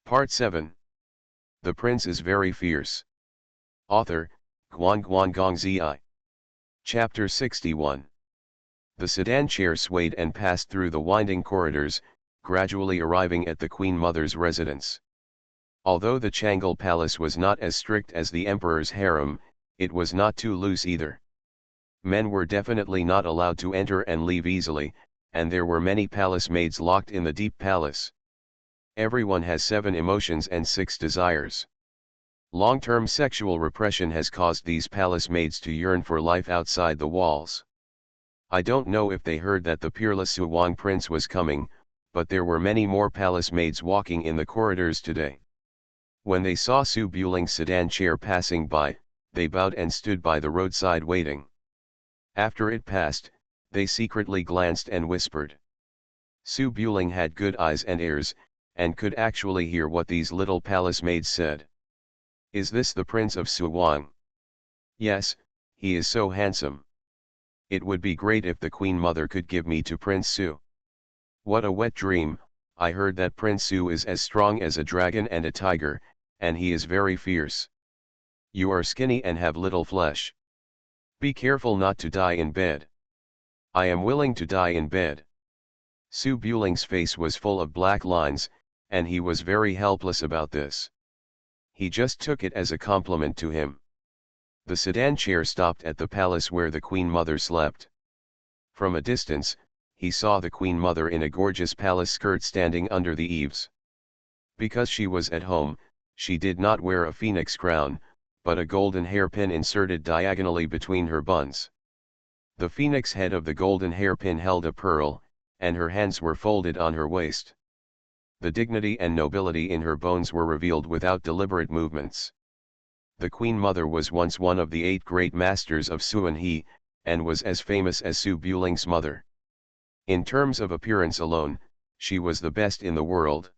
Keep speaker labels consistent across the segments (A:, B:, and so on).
A: Part 7. The Prince is Very Fierce. Author, Guangguang Zi. Chapter 61. The sedan chair swayed and passed through the winding corridors, gradually arriving at the Queen Mother's residence. Although the Changal Palace was not as strict as the Emperor's harem, it was not too loose either. Men were definitely not allowed to enter and leave easily, and there were many palace maids locked in the deep palace. Everyone has 7 emotions and 6 desires. Long-term sexual repression has caused these palace maids to yearn for life outside the walls. I don't know if they heard that the peerless Suwang Prince was coming, but there were many more palace maids walking in the corridors today. When they saw Su Buling's sedan chair passing by, they bowed and stood by the roadside waiting. After it passed, they secretly glanced and whispered. Su Buling had good eyes and ears, and could actually hear what these little palace maids said. Is this the Prince of Suwang? Yes, he is so handsome. It would be great if the Queen Mother could give me to Prince Su. What a wet dream. I heard that Prince Su is as strong as a dragon and a tiger, and he is very fierce. You are skinny and have little flesh. Be careful not to die in bed. I am willing to die in bed. Su Buling's face was full of black lines, and he was very helpless about this. He just took it as a compliment to him. The sedan chair stopped at the palace where the Queen Mother slept. From a distance, he saw the Queen Mother in a gorgeous palace skirt standing under the eaves. Because she was at home, she did not wear a phoenix crown, but a golden hairpin inserted diagonally between her buns. The phoenix head of the golden hairpin held a pearl, and her hands were folded on her waist. The dignity and nobility in her bones were revealed without deliberate movements. The Queen Mother was once one of the 8 great masters of Suan He, and was as famous as Su Buling's mother. In terms of appearance alone, she was the best in the world.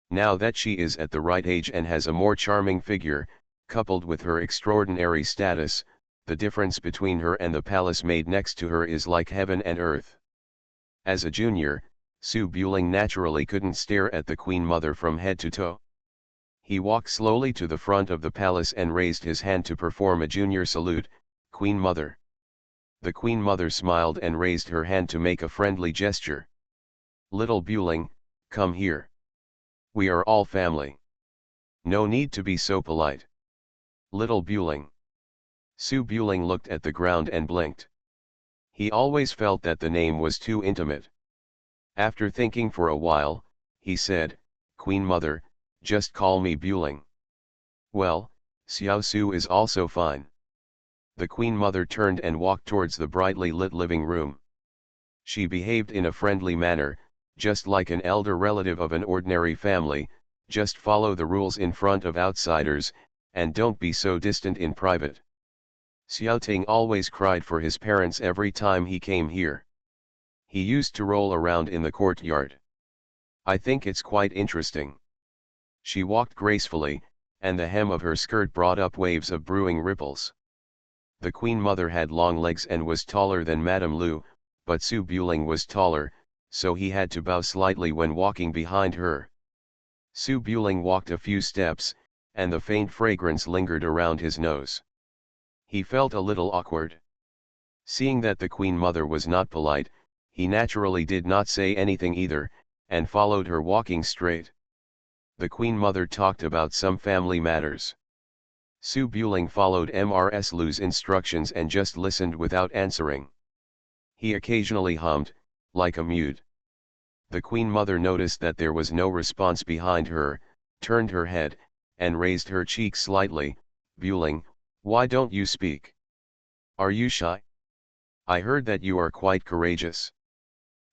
A: Now that she is at the right age and has a more charming figure, coupled with her extraordinary status, the difference between her and the palace maid next to her is like heaven and earth. As a junior, Su Buling naturally couldn't stare at the Queen Mother from head to toe. He walked slowly to the front of the palace and raised his hand to perform a junior salute, Queen Mother. The Queen Mother smiled and raised her hand to make a friendly gesture. Little Buling, come here. We are all family. No need to be so polite. Little Buling. Su Buling looked at the ground and blinked. He always felt that the name was too intimate. After thinking for a while, he said, Queen Mother, just call me Buling. Well, Xiao Su is also fine. The Queen Mother turned and walked towards the brightly lit living room. She behaved in a friendly manner, just like an elder relative of an ordinary family. Just follow the rules in front of outsiders, and don't be so distant in private. Xiao Ting always cried for his parents every time he came here. He used to roll around in the courtyard. I think it's quite interesting. She walked gracefully, and the hem of her skirt brought up waves of brewing ripples. The Queen Mother had long legs and was taller than Madame Lu, but Su Buling was taller, so he had to bow slightly when walking behind her. Su Buling walked a few steps, and the faint fragrance lingered around his nose. He felt a little awkward. Seeing that the Queen Mother was not polite, he naturally did not say anything either, and followed her walking straight. The Queen Mother talked about some family matters. Su Buling followed Mrs. Lu's instructions and just listened without answering. He occasionally hummed, like a mute. The Queen Mother noticed that there was no response behind her, turned her head, and raised her cheek slightly. Buling, why don't you speak? Are you shy? I heard that you are quite courageous.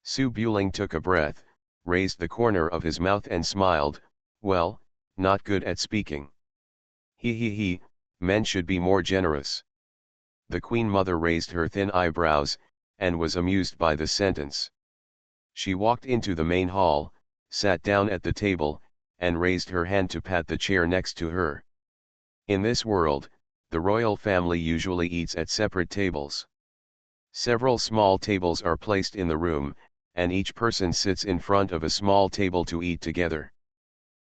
A: Su Buling took a breath, raised the corner of his mouth and smiled. Well, not good at speaking. He, men should be more generous. The Queen Mother raised her thin eyebrows, and was amused by the sentence. She walked into the main hall, sat down at the table, and raised her hand to pat the chair next to her. In this world, the royal family usually eats at separate tables. Several small tables are placed in the room, and each person sits in front of a small table to eat together.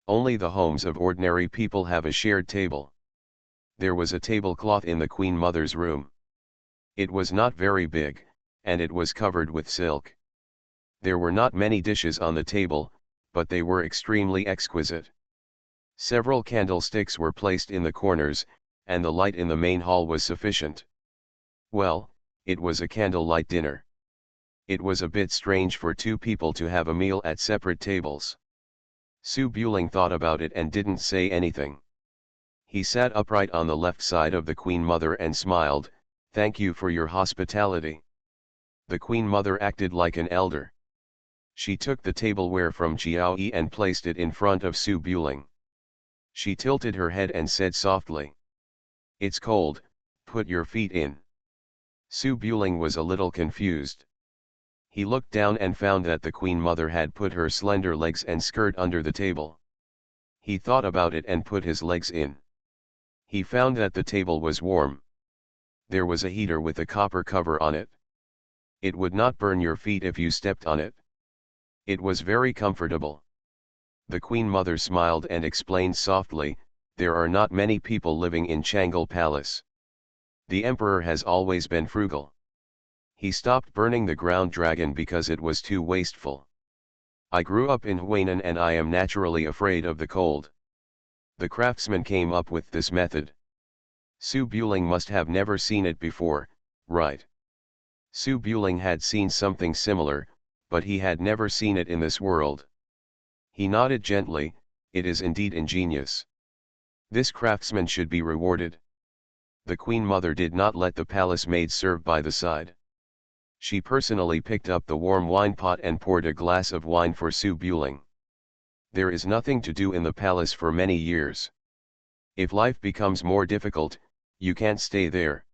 A: Only the homes of ordinary people have a shared table. There was a tablecloth in the Queen Mother's room. It was not very big, and it was covered with silk. There were not many dishes on the table, but they were extremely exquisite. Several candlesticks were placed in the corners, and the light in the main hall was sufficient. Well, it was a candlelight dinner. It was a bit strange for two people to have a meal at separate tables. Su Buling thought about it and didn't say anything. He sat upright on the left side of the Queen Mother and smiled, "Thank you for your hospitality." The Queen Mother acted like an elder. She took the tableware from Chiao Yi and placed it in front of Su Buling. She tilted her head and said softly, "It's cold, put your feet in." Su Buling was a little confused. He looked down and found that the Queen Mother had put her slender legs and skirt under the table. He thought about it and put his legs in. He found that the table was warm. There was a heater with a copper cover on it. It would not burn your feet if you stepped on it. It was very comfortable. The Queen Mother smiled and explained softly, "There are not many people living in Changal Palace. The Emperor has always been frugal. He stopped burning the ground dragon because it was too wasteful. I grew up in Huainan and I am naturally afraid of the cold." The craftsman came up with this method. Su Buling must have never seen it before, right? Su Buling had seen something similar, but he had never seen it in this world. He nodded gently, "It is indeed ingenious. This craftsman should be rewarded." The Queen Mother did not let the palace maid serve by the side. She personally picked up the warm wine pot and poured a glass of wine for Su Buling. There is nothing to do in the palace for many years. If life becomes more difficult, you can't stay there.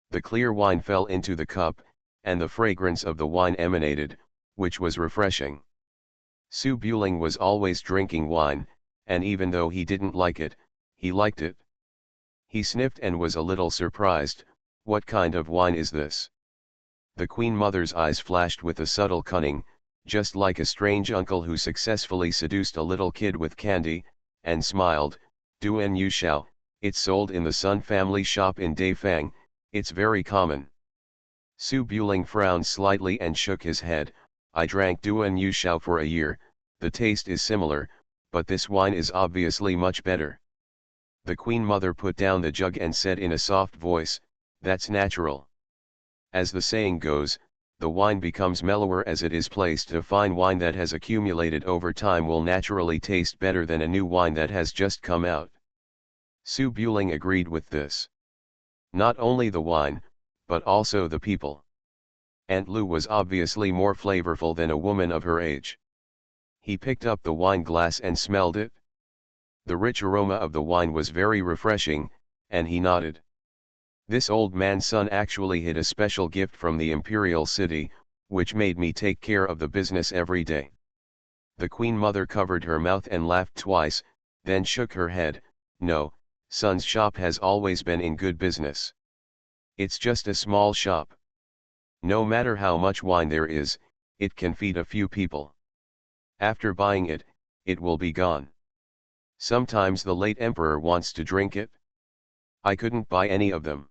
A: The clear wine fell into the cup, and the fragrance of the wine emanated, which was refreshing. Su Buling was always drinking wine, and even though he didn't like it, he liked it. He sniffed and was a little surprised. "What kind of wine is this?" The Queen Mother's eyes flashed with a subtle cunning, just like a strange uncle who successfully seduced a little kid with candy, and smiled, "Duan Yu Xiao, it's sold in the Sun family shop in Daifang, it's very common." Su Buling frowned slightly and shook his head, "I drank Duan Yu Xiao for a year, the taste is similar, but this wine is obviously much better." The Queen Mother put down the jug and said in a soft voice, "That's natural. As the saying goes, the wine becomes mellower as it is placed. A fine wine that has accumulated over time will naturally taste better than a new wine that has just come out." Su Buling agreed with this. Not only the wine, but also the people. Aunt Lu was obviously more flavorful than a woman of her age. He picked up the wine glass and smelled it. The rich aroma of the wine was very refreshing, and he nodded. "This old man's son actually hid a special gift from the imperial city, which made me take care of the business every day." The Queen Mother covered her mouth and laughed twice, then shook her head, "No, son's shop has always been in good business. It's just a small shop. No matter how much wine there is, it can feed a few people. After buying it, it will be gone. Sometimes the late emperor wants to drink it. I couldn't buy any of them.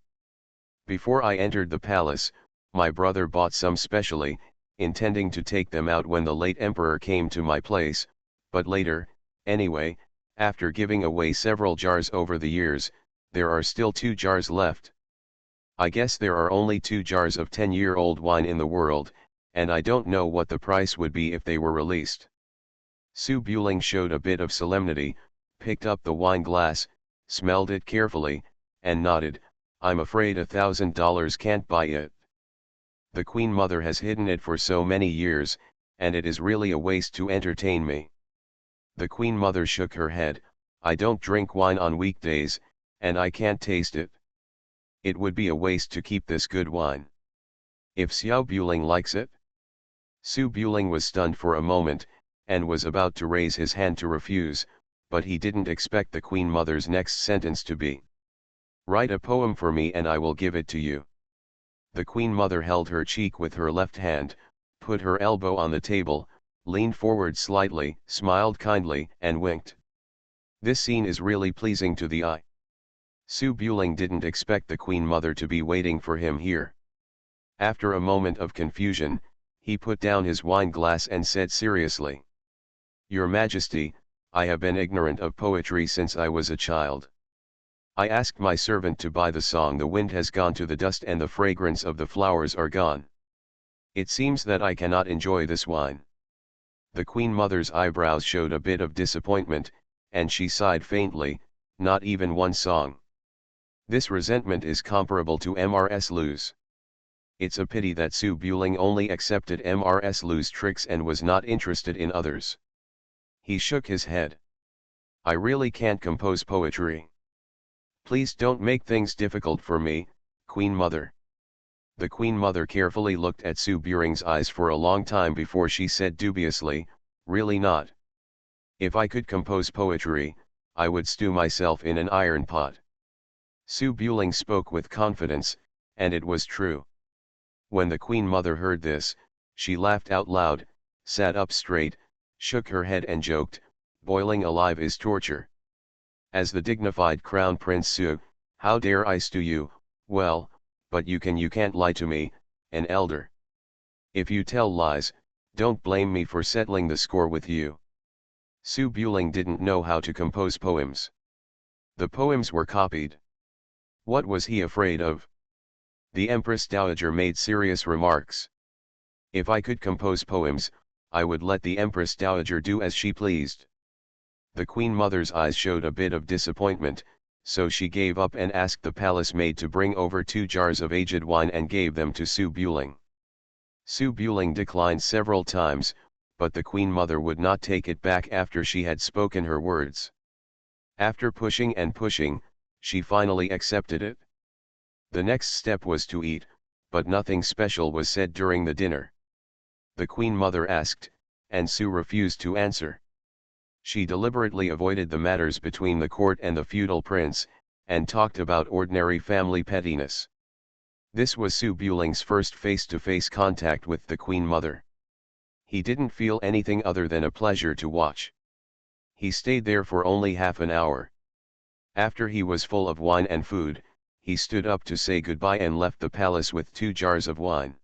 A: Before I entered the palace, my brother bought some specially, intending to take them out when the late emperor came to my place, but later, anyway, after giving away several jars over the years, there are still 2 jars left. I guess there are only 2 jars of 10-year-old wine in the world, and I don't know what the price would be if they were released." Su Buling showed a bit of solemnity, picked up the wine glass, smelled it carefully, and nodded, "I'm afraid $1,000 can't buy it. The Queen Mother has hidden it for so many years, and it is really a waste to entertain me." The Queen Mother shook her head, "I don't drink wine on weekdays, and I can't taste it. It would be a waste to keep this good wine. If Xiao Buling likes it." Su Buling was stunned for a moment, and was about to raise his hand to refuse, but he didn't expect the Queen Mother's next sentence to be, "Write a poem for me and I will give it to you." The Queen Mother held her cheek with her left hand, put her elbow on the table, leaned forward slightly, smiled kindly, and winked. This scene is really pleasing to the eye. Su Buling didn't expect the Queen Mother to be waiting for him here. After a moment of confusion, he put down his wine glass and said seriously, "Your Majesty, I have been ignorant of poetry since I was a child. I asked my servant to buy the song 'The wind has gone to the dust and the fragrance of the flowers are gone.' It seems that I cannot enjoy this wine." The Queen Mother's eyebrows showed a bit of disappointment, and she sighed faintly, "Not even one song." This resentment is comparable to Mrs. Lu's. It's a pity that Su Buling only accepted Mrs. Lu's tricks and was not interested in others. He shook his head. "I really can't compose poetry. Please don't make things difficult for me, Queen Mother." The Queen Mother carefully looked at Su Buling's eyes for a long time before she said dubiously, "Really not. If I could compose poetry, I would stew myself in an iron pot." Su Buling spoke with confidence, and it was true. When the Queen Mother heard this, she laughed out loud, sat up straight, shook her head and joked, "Boiling alive is torture. As the dignified Crown Prince Su, how dare I stew you? Well, but you can't lie to me, an elder. If you tell lies, don't blame me for settling the score with you." Su Buling didn't know how to compose poems. The poems were copied. What was he afraid of? The Empress Dowager made serious remarks. "If I could compose poems, I would let the Empress Dowager do as she pleased." The Queen Mother's eyes showed a bit of disappointment, so she gave up and asked the palace maid to bring over 2 jars of aged wine and gave them to Su Buling. Su Buling declined several times, but the Queen Mother would not take it back after she had spoken her words. After pushing and pushing, she finally accepted it. The next step was to eat, but nothing special was said during the dinner. The Queen Mother asked, and Su refused to answer. She deliberately avoided the matters between the court and the feudal prince, and talked about ordinary family pettiness. This was Su Buling's first face-to-face contact with the Queen Mother. He didn't feel anything other than a pleasure to watch. He stayed there for only half an hour. After he was full of wine and food, he stood up to say goodbye and left the palace with 2 jars of wine.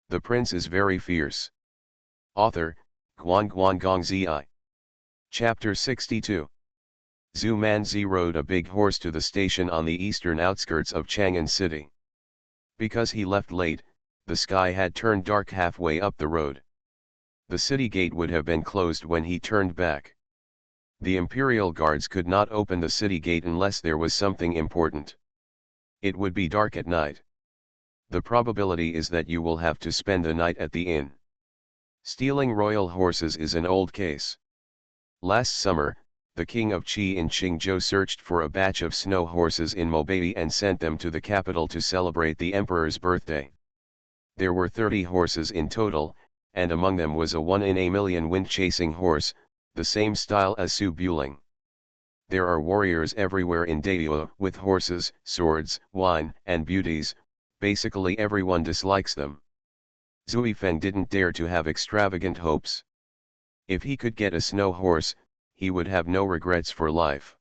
A: The prince is very fierce. Author, Guan Guan Gong Zi. Chapter 62. Zhu Manzi rode a big horse to the station on the eastern outskirts of Chang'an City. Because he left late, the sky had turned dark halfway up the road. The city gate would have been closed when he turned back. The imperial guards could not open the city gate unless there was something important. It would be dark at night. The probability is that you will have to spend the night at the inn. Stealing royal horses is an old case. Last summer, the king of Qi in Qingzhou searched for a batch of snow horses in Mobei and sent them to the capital to celebrate the emperor's birthday. There were 30 horses in total, and among them was a 1 in a million wind-chasing horse, the same style as Su Buling. There are warriors everywhere in Daiyue with horses, swords, wine, and beauties. Basically everyone dislikes them. Zui Feng didn't dare to have extravagant hopes. If he could get a snow horse, he would have no regrets for life.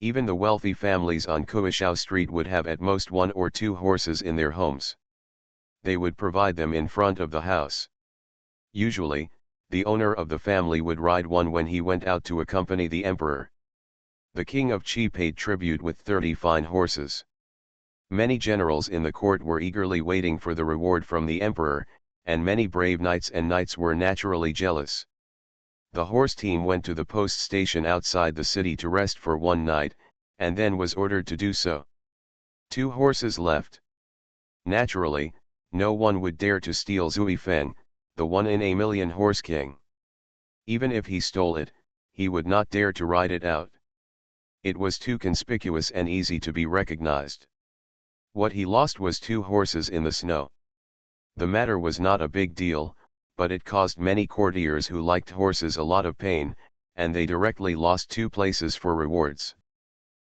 A: Even the wealthy families on Kuishao Street would have at most 1 or 2 horses in their homes. They would provide them in front of the house. Usually, the owner of the family would ride one when he went out to accompany the emperor. The king of Qi paid tribute with 30 fine horses. Many generals in the court were eagerly waiting for the reward from the emperor, and many brave knights and knights were naturally jealous. The horse team went to the post station outside the city to rest for 1 night, and then was ordered to do so. 2 horses left. Naturally, no one would dare to steal Zui Feng, the 1 in a million horse king. Even if he stole it, he would not dare to ride it out. It was too conspicuous and easy to be recognized. What he lost was 2 horses in the snow. The matter was not a big deal, but it caused many courtiers who liked horses a lot of pain, and they directly lost 2 places for rewards.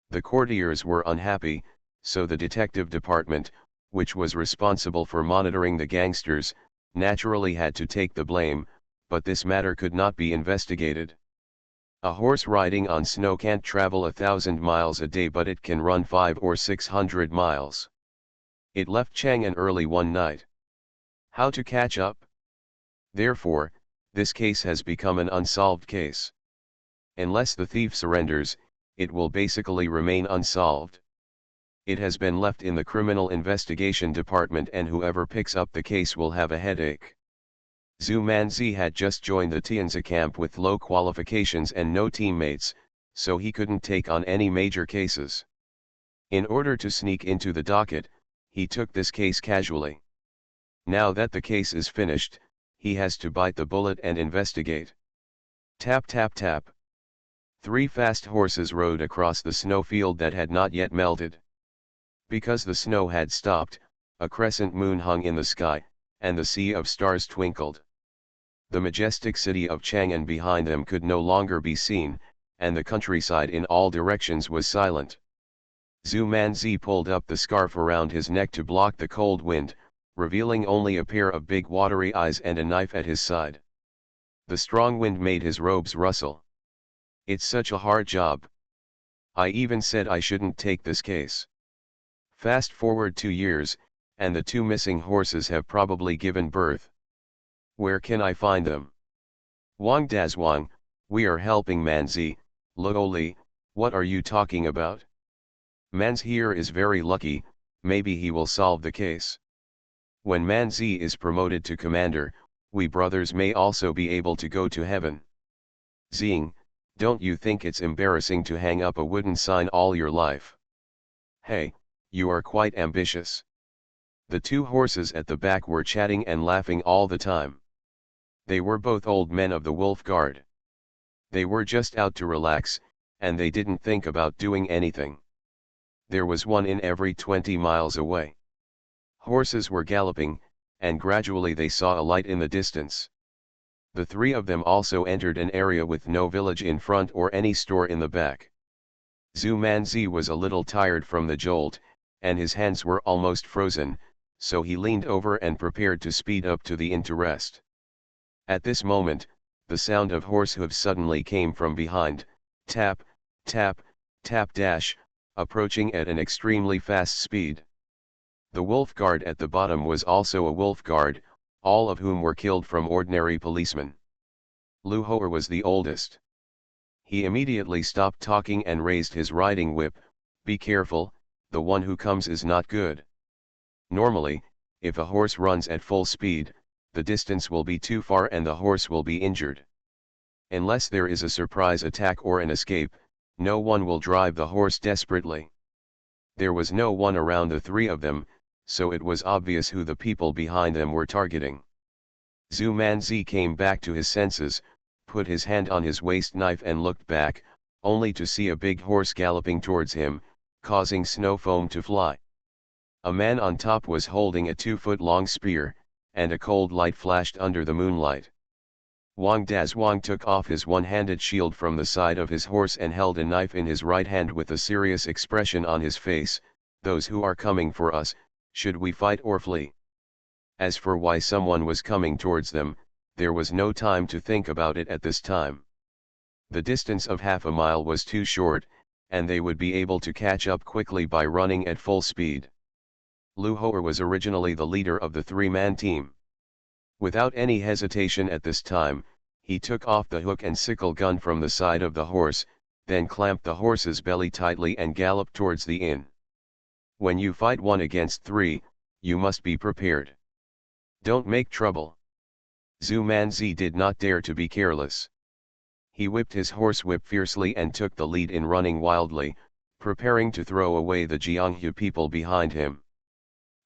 A: The courtiers were unhappy, so the detective department, which was responsible for monitoring the gangsters, naturally had to take the blame, but this matter could not be investigated. A horse riding on snow can't travel 1,000 miles a day, but it can run 500 or 600 miles. It left Chang'an early one night. How to catch up? Therefore, this case has become an unsolved case. Unless the thief surrenders, it will basically remain unsolved. It has been left in the Criminal Investigation Department, and whoever picks up the case will have a headache. Zhu Manzi had just joined the Tianzi camp with low qualifications and no teammates, so he couldn't take on any major cases. In order to sneak into the docket, he took this case casually. Now that the case is finished, he has to bite the bullet and investigate. Tap tap tap. 3 fast horses rode across the snowfield that had not yet melted. Because the snow had stopped, a crescent moon hung in the sky, and the sea of stars twinkled. The majestic city of Chang'an behind them could no longer be seen, and the countryside in all directions was silent. Zhu Manzi pulled up the scarf around his neck to block the cold wind, revealing only a pair of big watery eyes and a knife at his side. The strong wind made his robes rustle. It's such a hard job. I even said I shouldn't take this case. Fast forward 2 years, and the 2 missing horses have probably given birth. Where can I find them? Wang Dazwang, we are helping Manzi. Luoli, what are you talking about? Manzi here is very lucky, maybe he will solve the case. When Manzi is promoted to commander, we brothers may also be able to go to heaven. Zing, don't you think it's embarrassing to hang up a wooden sign all your life? Hey, you are quite ambitious. The 2 horses at the back were chatting and laughing all the time. They were both old men of the Wolf Guard. They were just out to relax, and they didn't think about doing anything. There was one in every 20 miles away. Horses were galloping, and gradually they saw a light in the distance. The 3 of them also entered an area with no village in front or any store in the back. Zhu Manzi was a little tired from the jolt, and his hands were almost frozen, so he leaned over and prepared to speed up to the inn to rest. At this moment, the sound of horse hooves suddenly came from behind, tap, tap, tap dash, approaching at an extremely fast speed. The wolf guard at the bottom was also a wolf guard, all of whom were killed from ordinary policemen. Lu Hoer was the oldest. He immediately stopped talking and raised his riding whip. Be careful, the one who comes is not good. Normally, if a horse runs at full speed, the distance will be too far and the horse will be injured. Unless there is a surprise attack or an escape, no one will drive the horse desperately. There was no one around the 3 of them, so it was obvious who the people behind them were targeting. Zhu Manzi came back to his senses, put his hand on his waist knife and looked back, only to see a big horse galloping towards him, causing snow foam to fly. A man on top was holding a 2-foot-long spear, and a cold light flashed under the moonlight. Wang Dazwang took off his one-handed shield from the side of his horse and held a knife in his right hand with a serious expression on his face. Those who are coming for us, should we fight or flee? As for why someone was coming towards them, there was no time to think about it at this time. The distance of half a mile was too short, and they would be able to catch up quickly by running at full speed. Lu Hoer was originally the leader of the 3-man team. Without any hesitation at this time, he took off the hook and sickle gun from the side of the horse, then clamped the horse's belly tightly and galloped towards the inn. When you fight 1 against 3, you must be prepared. Don't make trouble. Zhu Manzi did not dare to be careless. He whipped his horsewhip fiercely and took the lead in running wildly, preparing to throw away the Jianghu people behind him.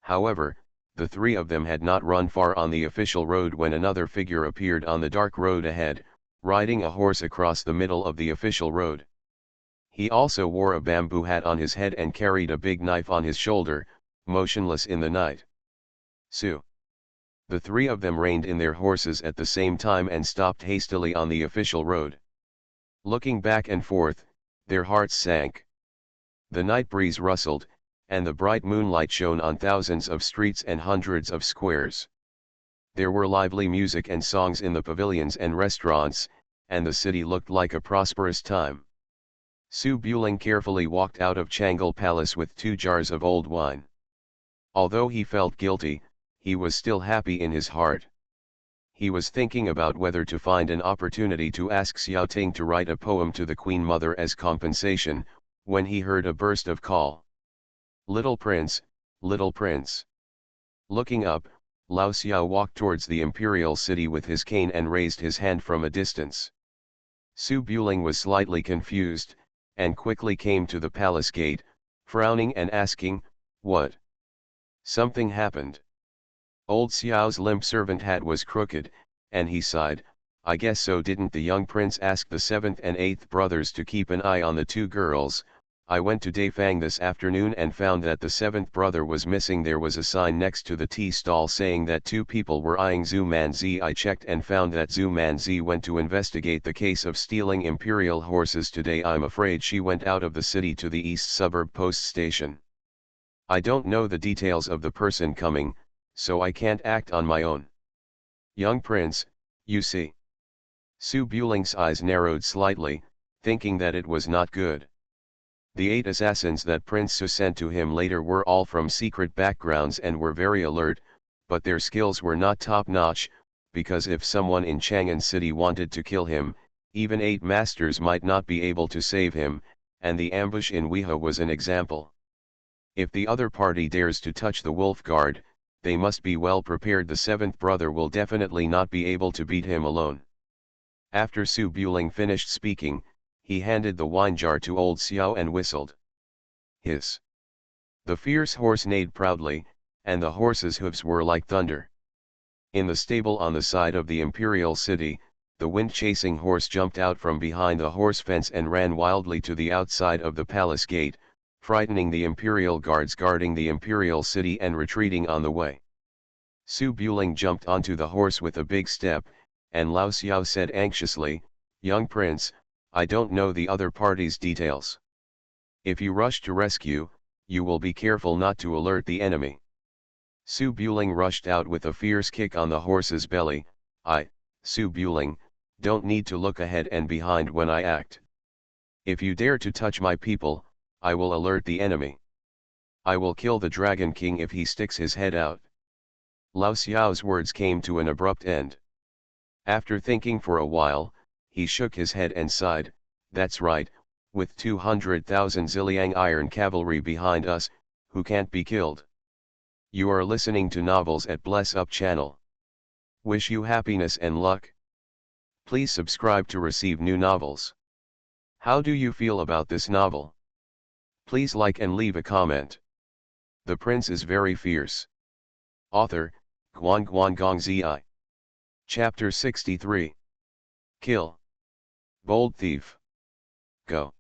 A: However, the 3 of them had not run far on the official road when another figure appeared on the dark road ahead, riding a horse across the middle of the official road. He also wore a bamboo hat on his head and carried a big knife on his shoulder, motionless in the night. Su. The 3 of them reined in their horses at the same time and stopped hastily on the official road. Looking back and forth, their hearts sank. The night breeze rustled, and the bright moonlight shone on thousands of streets and hundreds of squares. There were lively music and songs in the pavilions and restaurants, and the city looked like a prosperous time. Su Buling carefully walked out of Changle Palace with 2 jars of old wine. Although he felt guilty, he was still happy in his heart. He was thinking about whether to find an opportunity to ask Xiao Ting to write a poem to the Queen Mother as compensation, when he heard a burst of call. "Little Prince, little Prince." Looking up, Lao Xiao walked towards the imperial city with his cane and raised his hand from a distance. Su Buling was slightly confused, and quickly came to the palace gate, frowning and asking, "What?" Something happened. Old Xiao's limp servant hat was crooked, and he sighed, "I guess so." Didn't the young prince ask the 7th and 8th brothers to keep an eye on the 2 girls? "I went to Daifang this afternoon and found that the 7th brother was missing. There was a sign next to the tea stall saying that 2 people were eyeing Zhu Manzi. I checked and found that Zhu Manzi went to investigate the case of stealing imperial horses today. I'm afraid she went out of the city to the east suburb post station. I don't know the details of the person coming, so I can't act on my own." "Young prince, you see." Su Buling's eyes narrowed slightly, thinking that it was not good. The 8 assassins that Prince Su sent to him later were all from secret backgrounds and were very alert, but their skills were not top-notch, because if someone in Chang'an City wanted to kill him, even 8 masters might not be able to save him, and the ambush in Weha was an example. If the other party dares to touch the Wolf Guard, they must be well prepared. The 7th brother will definitely not be able to beat him alone. After Su Buling finished speaking, he handed the wine jar to old Xiao and whistled. Hiss! The fierce horse neighed proudly, and the horse's hooves were like thunder. In the stable on the side of the imperial city, the wind-chasing horse jumped out from behind the horse fence and ran wildly to the outside of the palace gate, frightening the imperial guards guarding the imperial city and retreating on the way. Su Buling jumped onto the horse with a big step, and Lao Xiao said anxiously, "Young prince, I don't know the other party's details. If you rush to rescue, you will be careful not to alert the enemy." Su Buling rushed out with a fierce kick on the horse's belly. "I, Su Buling, don't need to look ahead and behind when I act. If you dare to touch my people, I will alert the enemy. I will kill the Dragon King if he sticks his head out." Lao Xiao's words came to an abrupt end. After thinking for a while, he shook his head and sighed, "That's right, with 200,000 Ziliang iron cavalry behind us, who can't be killed?" You are listening to Novels at Bless Up channel. Wish you happiness and luck. Please subscribe to receive new novels. How do you feel about this novel? Please like and leave a comment. The Prince is very fierce. Author, Guan Guan Gong Zi. Chapter 63. Kill. Bold Thief. Go.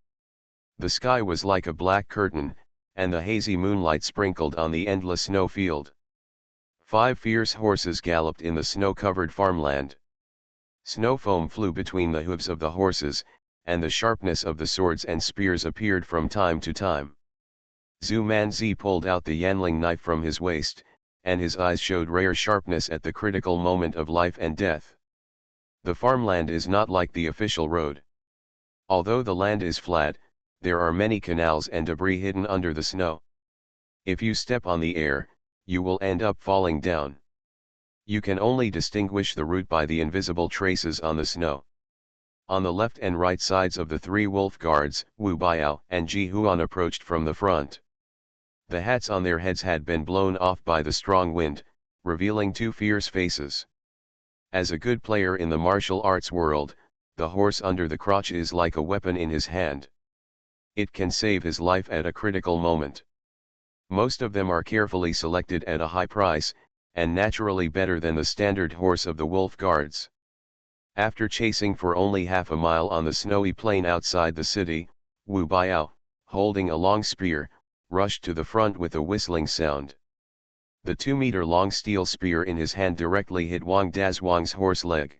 A: The sky was like a black curtain, and the hazy moonlight sprinkled on the endless snow field. 5 fierce horses galloped in the snow-covered farmland. Snow foam flew between the hooves of the horses, and the sharpness of the swords and spears appeared from time to time. Zhu Manzi pulled out the Yanling knife from his waist, and his eyes showed rare sharpness at the critical moment of life and death. The farmland is not like the official road. Although the land is flat, there are many canals and debris hidden under the snow. If you step on the air, you will end up falling down. You can only distinguish the route by the invisible traces on the snow. On the left and right sides of the 3 wolf guards, Wu Biao and Ji Huan approached from the front. The hats on their heads had been blown off by the strong wind, revealing 2 fierce faces. As a good player in the martial arts world, the horse under the crotch is like a weapon in his hand. It can save his life at a critical moment. Most of them are carefully selected at a high price, and naturally better than the standard horse of the wolf guards. After chasing for only half a mile on the snowy plain outside the city, Wu Biao, holding a long spear, rushed to the front with a whistling sound. The 2-meter-long steel spear in his hand directly hit Wang Dazhuang's horse leg.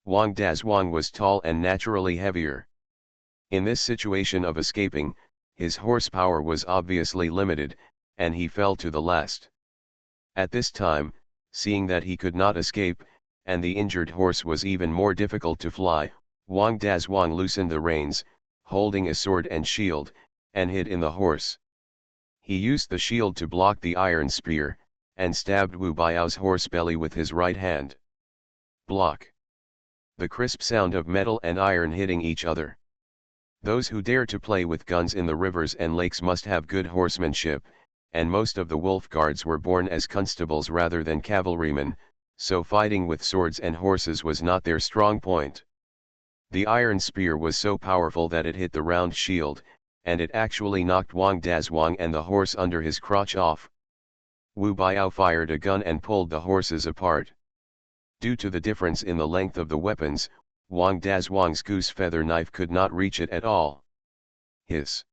A: Wang Dazhuang was tall and naturally heavier. In this situation of escaping, his horsepower was obviously limited, and he fell to the last. At this time, seeing that he could not escape, and the injured horse was even more difficult to fly, Wang Dazhuang loosened the reins, holding a sword and shield, and hid in the horse. He used the shield to block the iron spear, and stabbed Wu Baiao's horse belly with his right hand. Block. The crisp sound of metal and iron hitting each other. Those who dare to play with guns in the rivers and lakes must have good horsemanship, and most of the wolf guards were born as constables rather than cavalrymen, so fighting with swords and horses was not their strong point. The iron spear was so powerful that it hit the round shield, and it actually knocked Wang Dazhuang and the horse under his crotch off. Wu Baiao fired a gun and pulled the horses apart. Due to the difference in the length of the weapons, Wang Dazhuang's goose feather knife could not reach it at all. Hiss!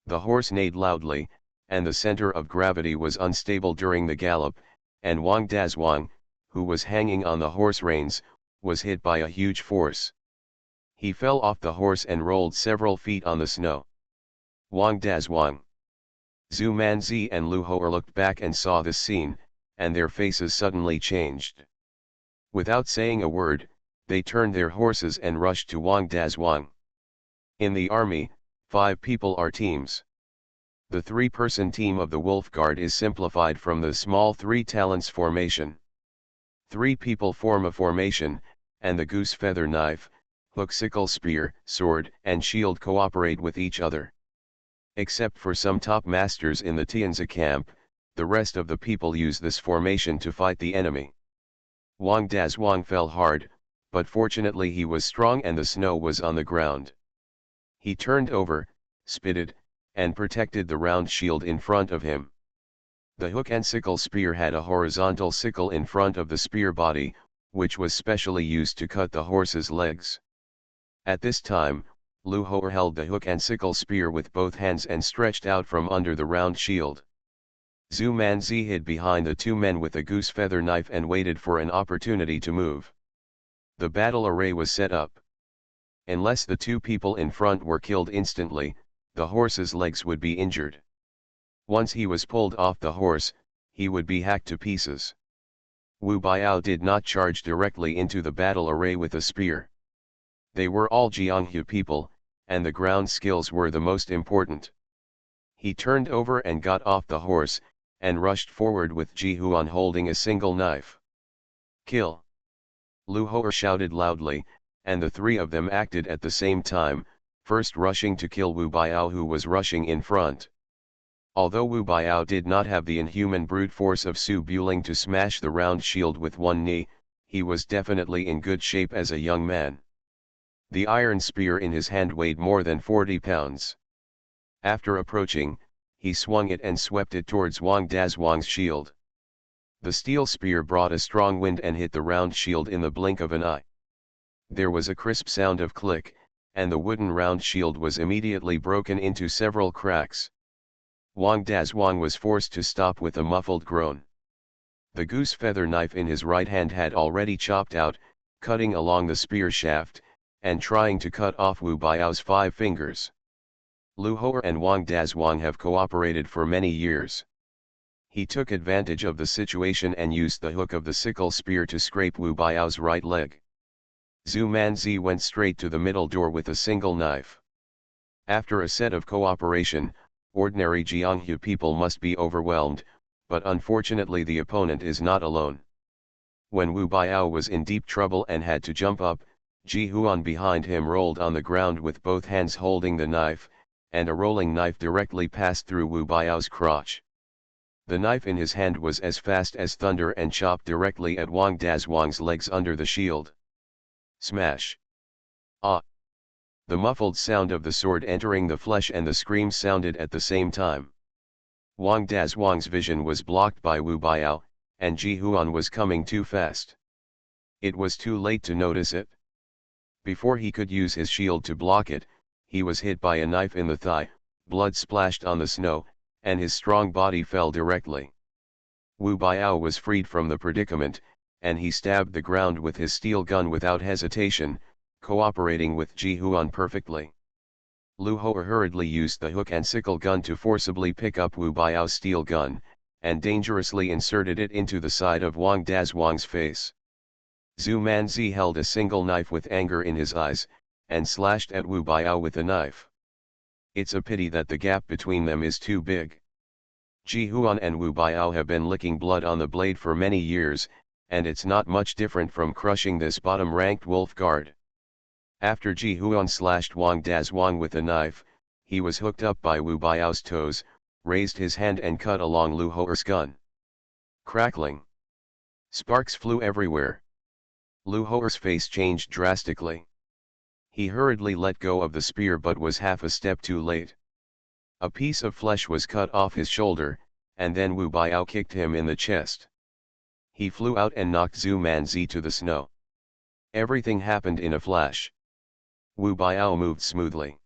A: The horse neighed loudly, and the center of gravity was unstable during the gallop, and Wang Dazhuang, who was hanging on the horse reins, was hit by a huge force. He fell off the horse and rolled several feet on the snow. Wang Dazhuang. Zhu Manzi and Lu Hou looked back and saw this scene, and their faces suddenly changed. Without saying a word, they turned their horses and rushed to Wang Dazhuang. In the army, 5 people are teams. The 3-person team of the Wolf Guard is simplified from the small 3 talents formation. 3 people form a formation, and the goose feather knife, hook, sickle, spear, sword, and shield cooperate with each other. Except for some top masters in the Tianzi camp, the rest of the people use this formation to fight the enemy. Wang Dazhuang fell hard, but fortunately he was strong and the snow was on the ground. He turned over, spitted, and protected the round shield in front of him. The hook and sickle spear had a horizontal sickle in front of the spear body, which was specially used to cut the horse's legs. At this time, Lu Hou held the hook and sickle spear with both hands and stretched out from under the round shield. Zhu Manzi hid behind the 2 men with the goose feather knife and waited for an opportunity to move. The battle array was set up. Unless the 2 people in front were killed instantly, the horse's legs would be injured. Once he was pulled off the horse, he would be hacked to pieces. Wu Baiao did not charge directly into the battle array with a spear. They were all Jianghu people, and the ground skills were the most important. He turned over and got off the horse, and rushed forward with Ji Huan holding a single knife. Kill! Lu Hou shouted loudly, and the 3 of them acted at the same time, first rushing to kill Wu Baiao who was rushing in front. Although Wu Baiao did not have the inhuman brute force of Su Buling to smash the round shield with one knee, he was definitely in good shape as a young man. The iron spear in his hand weighed more than 40 pounds. After approaching, he swung it and swept it towards Wang Dazhuang's shield. The steel spear brought a strong wind and hit the round shield in the blink of an eye. There was a crisp sound of click, and the wooden round shield was immediately broken into several cracks. Wang Dazhuang was forced to stop with a muffled groan. The goose feather knife in his right hand had already chopped out, cutting along the spear shaft, and trying to cut off Wu Baiao's 5 fingers. Lu Hou and Wang Dazhuang have cooperated for many years. He took advantage of the situation and used the hook of the sickle spear to scrape Wu Baiao's right leg. Zhu Manzi went straight to the middle door with a single knife. After a set of cooperation, ordinary Jianghu people must be overwhelmed, but unfortunately the opponent is not alone. When Wu Baiao was in deep trouble and had to jump up, Ji Huan behind him rolled on the ground with both hands holding the knife, and a rolling knife directly passed through Wu Baiao's crotch. The knife in his hand was as fast as thunder and chopped directly at Wang Dazhuang's legs under the shield. Smash! Ah! The muffled sound of the sword entering the flesh and the scream sounded at the same time. Wang Dazhuang's vision was blocked by Wu Baiao, and Ji Huan was coming too fast. It was too late to notice it. Before he could use his shield to block it, he was hit by a knife in the thigh, blood splashed on the snow, and his strong body fell directly. Wu Baiao was freed from the predicament, and he stabbed the ground with his steel gun without hesitation, cooperating with Ji Huan perfectly. Lu Hou hurriedly used the hook and sickle gun to forcibly pick up Wu Baiao's steel gun, and dangerously inserted it into the side of Wang Dazhuang's face. Zhu Manzi held a single knife with anger in his eyes, and slashed at Wu Biao with the knife. It's a pity that the gap between them is too big. Ji Huan and Wu Biao have been licking blood on the blade for many years, and it's not much different from crushing this bottom-ranked wolf guard. After Ji Huan slashed Wang Dazhuang with the knife, he was hooked up by Wu Biao's toes, raised his hand and cut along Lu Hoer's gun. Crackling. Sparks flew everywhere. Lu Hoer's face changed drastically. He hurriedly let go of the spear but was half a step too late. A piece of flesh was cut off his shoulder, and then Wu Biao kicked him in the chest. He flew out and knocked Zhu Manzi to the snow. Everything happened in a flash. Wu Biao moved smoothly.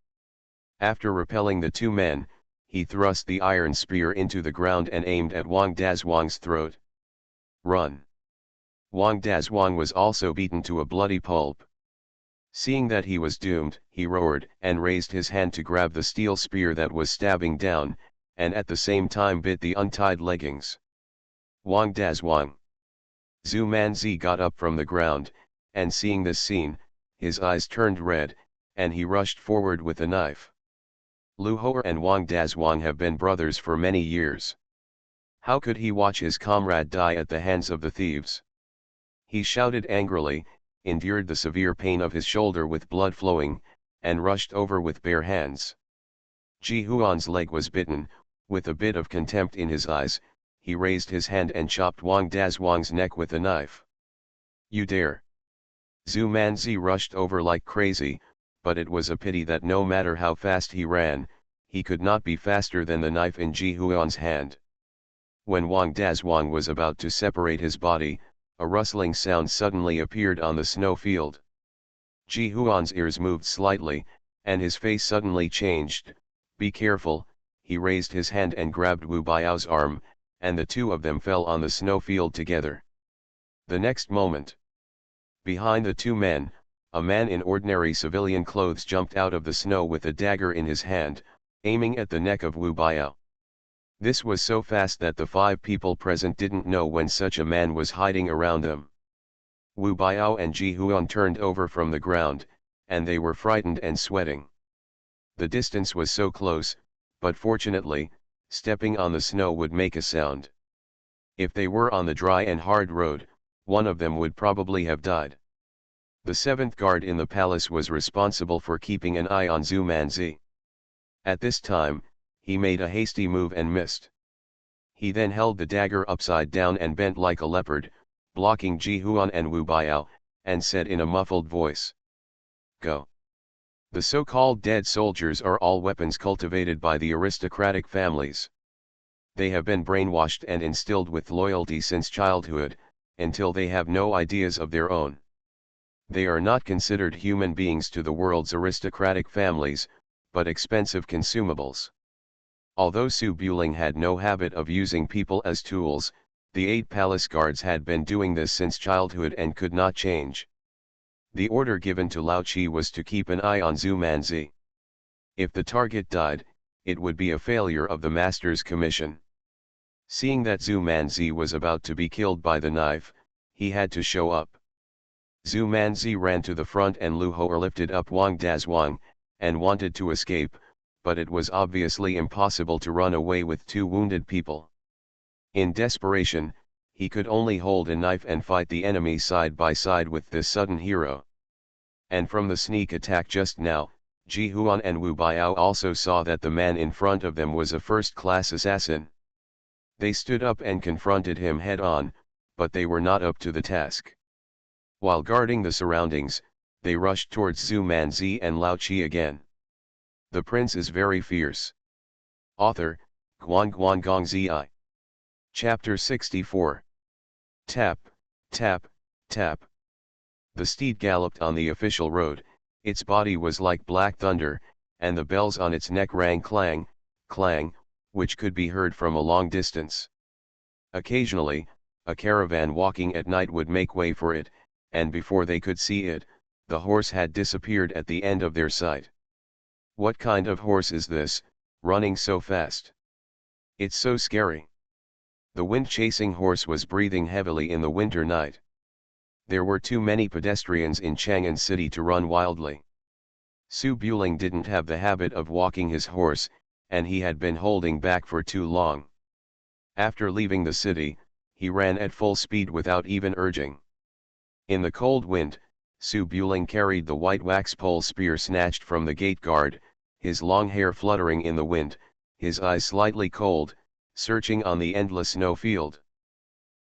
A: After repelling the two men, he thrust the iron spear into the ground and aimed at Wang Dazhuang's throat. Run! Wang Dazhuang was also beaten to a bloody pulp. Seeing that he was doomed, he roared and raised his hand to grab the steel spear that was stabbing down, and at the same time bit the untied leggings. Wang Dazhuang! Zhu Manzi got up from the ground, and seeing this scene, his eyes turned red, and he rushed forward with the knife. Lu Hoer and Wang Dazhuang have been brothers for many years. How could he watch his comrade die at the hands of the thieves? He shouted angrily, endured the severe pain of his shoulder with blood flowing, and rushed over with bare hands. Ji Huan's leg was bitten. With a bit of contempt in his eyes, he raised his hand and chopped Wang Dazhuang's neck with the knife. You dare! Zhu Manzi rushed over like crazy, but it was a pity that no matter how fast he ran, he could not be faster than the knife in Ji Huan's hand. When Wang Dazhuang was about to separate his body, a rustling sound suddenly appeared on the snow field. Ji Huan's ears moved slightly, and his face suddenly changed. Be careful, he raised his hand and grabbed Wu Biao's arm, and the two of them fell on the snow field together. The next moment, behind the two men, a man in ordinary civilian clothes jumped out of the snow with a dagger in his hand, aiming at the neck of Wu Biao. This was so fast that the 5 people present didn't know when such a man was hiding around them. Wu Biao and Ji Huan turned over from the ground, and they were frightened and sweating. The distance was so close, but fortunately, stepping on the snow would make a sound. If they were on the dry and hard road, one of them would probably have died. The 7th guard in the palace was responsible for keeping an eye on Zhu Manzi. At this time, he made a hasty move and missed. He then held the dagger upside down and bent like a leopard, blocking Ji Huan and Wu Biao, and said in a muffled voice, "Go." The so-called dead soldiers are all weapons cultivated by the aristocratic families. They have been brainwashed and instilled with loyalty since childhood, until they have no ideas of their own. They are not considered human beings to the world's aristocratic families, but expensive consumables. Although Su Buling had no habit of using people as tools, the 8 palace guards had been doing this since childhood and could not change. The order given to Lao Qi was to keep an eye on Zhu Manzi. If the target died, it would be a failure of the master's commission. Seeing that Zhu Manzi was about to be killed by the knife, he had to show up. Zhu Manzi ran to the front and Lu Hoer lifted up Wang Dazhuang, and wanted to escape, but it was obviously impossible to run away with 2 wounded people. In desperation, he could only hold a knife and fight the enemy side by side with this sudden hero. And from the sneak attack just now, Ji Huan and Wu Biao also saw that the man in front of them was a first-class assassin. They stood up and confronted him head-on, but they were not up to the task. While guarding the surroundings, they rushed towards Zhu Manzi and Lao Qi again. The prince is very fierce. Author, Guan Gong Zi. Chapter 64. Tap, tap, tap. The steed galloped on the official road. Its body was like black thunder, and the bells on its neck rang clang, clang, which could be heard from a long distance. Occasionally, a caravan walking at night would make way for it, and before they could see it, the horse had disappeared at the end of their sight. What kind of horse is this, running so fast? It's so scary. The wind-chasing horse was breathing heavily in the winter night. There were too many pedestrians in Chang'an City to run wildly. Su Buling didn't have the habit of walking his horse, and he had been holding back for too long. After leaving the city, he ran at full speed without even urging. In the cold wind, Su Buling carried the white wax pole spear snatched from the gate guard, his long hair fluttering in the wind, his eyes slightly cold, searching on the endless snow field.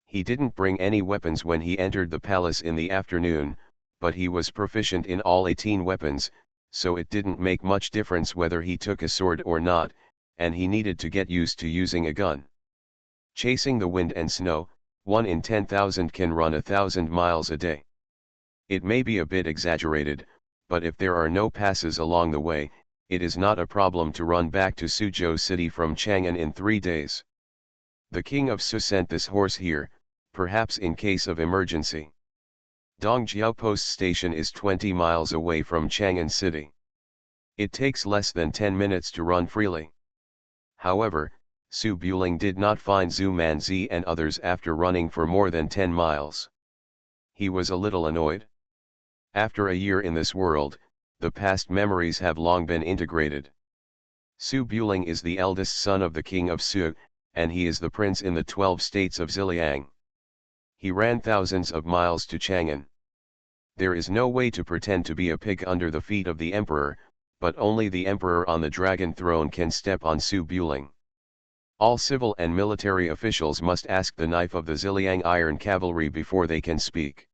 A: He didn't bring any weapons when he entered the palace in the afternoon, but he was proficient in all 18 weapons, so it didn't make much difference whether he took a sword or not, and he needed to get used to using a gun. Chasing the wind and snow, 1 in 10,000 can run 1,000 miles a day. It may be a bit exaggerated, but if there are no passes along the way, it is not a problem to run back to Suzhou City from Chang'an in 3 days. The king of Su sent this horse here, perhaps in case of emergency. Dongjiao Post Station is 20 miles away from Chang'an City. It takes less than 10 minutes to run freely. However, Su Buling did not find Zhu Manzi and others after running for more than 10 miles. He was a little annoyed. After a year in this world, the past memories have long been integrated. Su Buling is the eldest son of the king of Su, and he is the prince in the 12 states of Ziliang. He ran thousands of miles to Chang'an. There is no way to pretend to be a pig under the feet of the emperor, but only the emperor on the dragon throne can step on Su Buling. All civil and military officials must ask the knife of the Ziliang Iron Cavalry before they can speak.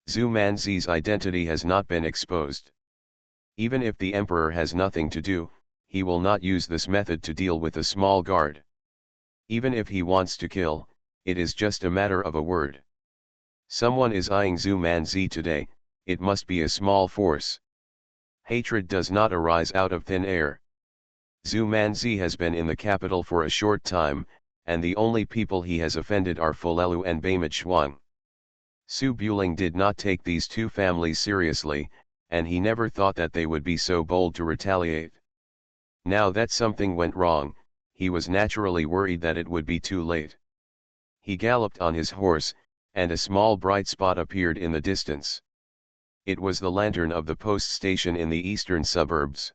A: Zhu Manzi's identity has not been exposed. Even if the emperor has nothing to do, he will not use this method to deal with a small guard. Even if he wants to kill, it is just a matter of a word. Someone is eyeing Zhu Manzi today, it must be a small force. Hatred does not arise out of thin air. Zhu Manzi has been in the capital for a short time, and the only people he has offended are Folelu and Beimat Shuang. Su Buling did not take these two families seriously, and he never thought that they would be so bold to retaliate. Now that something went wrong, he was naturally worried that it would be too late. He galloped on his horse, and a small bright spot appeared in the distance. It was the lantern of the post station in the eastern suburbs.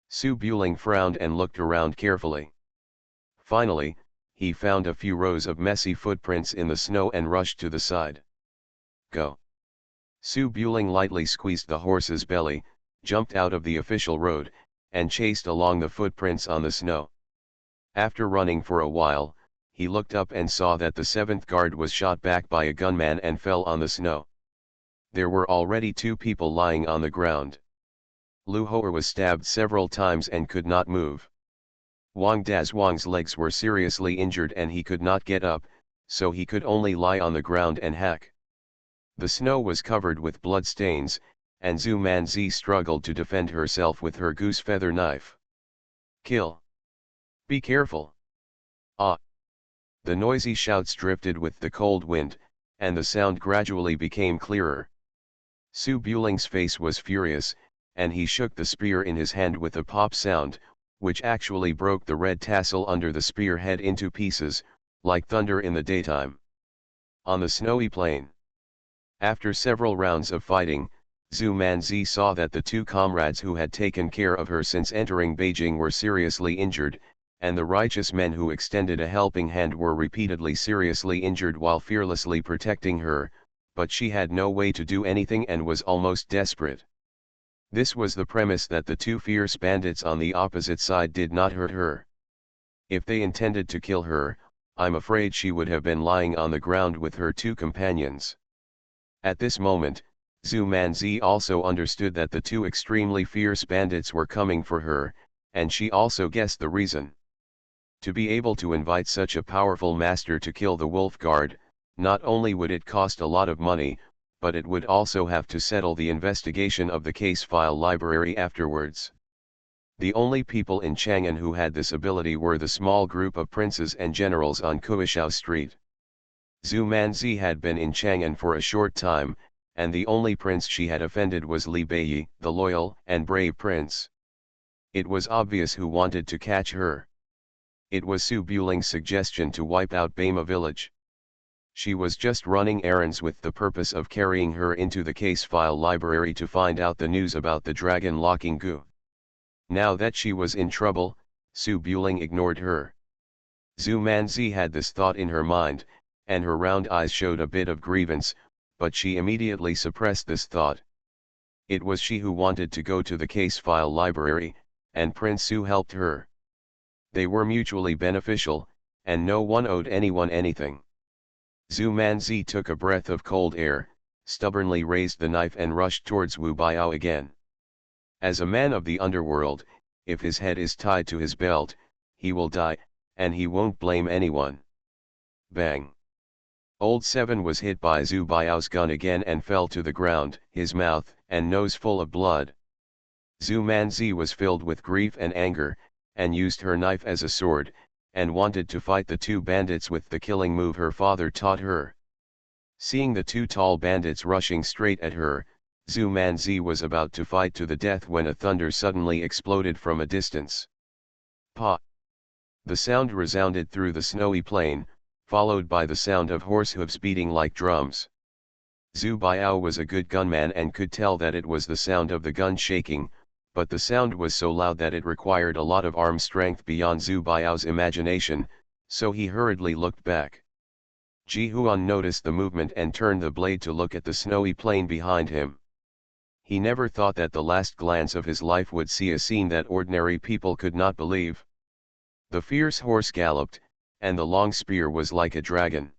A: Su Buling frowned and looked around carefully. Finally, he found a few rows of messy footprints in the snow and rushed to the side. Go. Su Buling lightly squeezed the horse's belly, jumped out of the official road, and chased along the footprints on the snow. After running for a while, he looked up and saw that the 7th guard was shot back by a gunman and fell on the snow. There were already 2 people lying on the ground. Lu Ho'er was stabbed several times and could not move. Wang Dazhuang's legs were seriously injured and he could not get up, so he could only lie on the ground and hack. The snow was covered with blood stains, and Zhu Manzi struggled to defend herself with her goose feather knife. Kill. Be careful. Ah! The noisy shouts drifted with the cold wind, and the sound gradually became clearer. Su Buling's face was furious, and he shook the spear in his hand with a pop sound, which actually broke the red tassel under the spearhead into pieces, like thunder in the daytime. On the snowy plain. After several rounds of fighting, Zhu Manzi saw that the 2 comrades who had taken care of her since entering Beijing were seriously injured, and the righteous men who extended a helping hand were repeatedly seriously injured while fearlessly protecting her, but she had no way to do anything and was almost desperate. This was the premise that the 2 fierce bandits on the opposite side did not hurt her. If they intended to kill her, I'm afraid she would have been lying on the ground with her 2 companions. At this moment, Zhu Manzi also understood that the 2 extremely fierce bandits were coming for her, and she also guessed the reason. To be able to invite such a powerful master to kill the wolf guard, not only would it cost a lot of money, but it would also have to settle the investigation of the case file library afterwards. The only people in Chang'an who had this ability were the small group of princes and generals on Kuishao Street. Zhu Manzi had been in Chang'an for a short time, and the only prince she had offended was Li Beiyi, the loyal and brave prince. It was obvious who wanted to catch her. It was Su Buling's suggestion to wipe out Beima village. She was just running errands with the purpose of carrying her into the case file library to find out the news about the dragon locking goo. Now that she was in trouble, Su Buling ignored her. Zhu Manzi had this thought in her mind, and her round eyes showed a bit of grievance, but she immediately suppressed this thought. It was she who wanted to go to the case file library, and Prince Su helped her. They were mutually beneficial, and no one owed anyone anything. Zhu Manzi took a breath of cold air, stubbornly raised the knife and rushed towards Wu Biao again. As a man of the underworld, if his head is tied to his belt, he will die, and he won't blame anyone. Bang! Old Seven was hit by Zhu Biao's gun again and fell to the ground, his mouth and nose full of blood. Zhu Manzi was filled with grief and anger, and used her knife as a sword, and wanted to fight the two bandits with the killing move her father taught her. Seeing the two tall bandits rushing straight at her, Zhu Manzi was about to fight to the death when a thunder suddenly exploded from a distance. Pa! The sound resounded through the snowy plain, followed by the sound of horse hooves beating like drums. Zhu Biao was a good gunman and could tell that it was the sound of the gun shaking, but the sound was so loud that it required a lot of arm strength beyond Zhu Biao's imagination, so he hurriedly looked back. Ji Huan noticed the movement and turned the blade to look at the snowy plain behind him. He never thought that the last glance of his life would see a scene that ordinary people could not believe. The fierce horse galloped, and the long spear was like a dragon.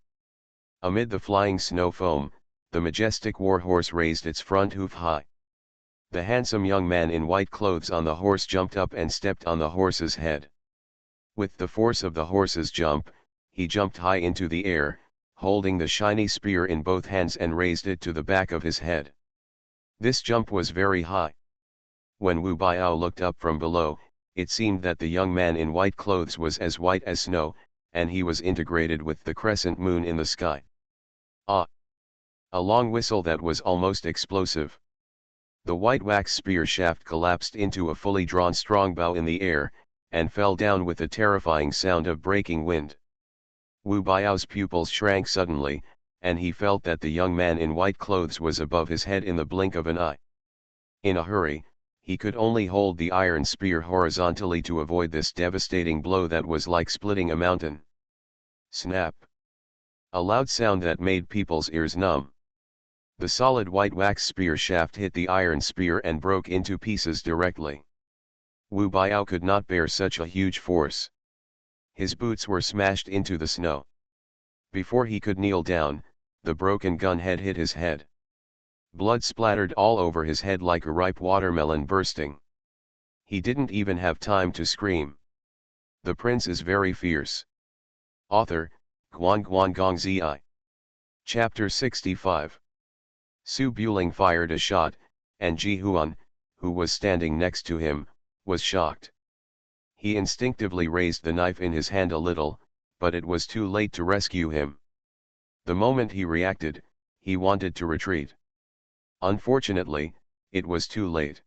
A: Amid the flying snow foam, the majestic war horse raised its front hoof high. The handsome young man in white clothes on the horse jumped up and stepped on the horse's head. With the force of the horse's jump, he jumped high into the air, holding the shiny spear in both hands and raised it to the back of his head. This jump was very high. When Wu Biao looked up from below, it seemed that the young man in white clothes was as white as snow, and he was integrated with the crescent moon in the sky. Ah! A long whistle that was almost explosive. The white wax spear shaft collapsed into a fully drawn strong bow in the air, and fell down with a terrifying sound of breaking wind. Wu Biao's pupils shrank suddenly, and he felt that the young man in white clothes was above his head in the blink of an eye. In a hurry, he could only hold the iron spear horizontally to avoid this devastating blow that was like splitting a mountain. Snap! A loud sound that made people's ears numb. The solid white wax spear shaft hit the iron spear and broke into pieces directly. Wu Biao could not bear such a huge force. His boots were smashed into the snow. Before he could kneel down, the broken gun head hit his head. Blood splattered all over his head like a ripe watermelon bursting. He didn't even have time to scream. The prince is very fierce. Author, Guan Guan Gong Zi. Chapter 65. Su Buling fired a shot, and Ji Huan, who was standing next to him, was shocked. He instinctively raised the knife in his hand a little, but it was too late to rescue him. The moment he reacted, he wanted to retreat. Unfortunately, it was too late.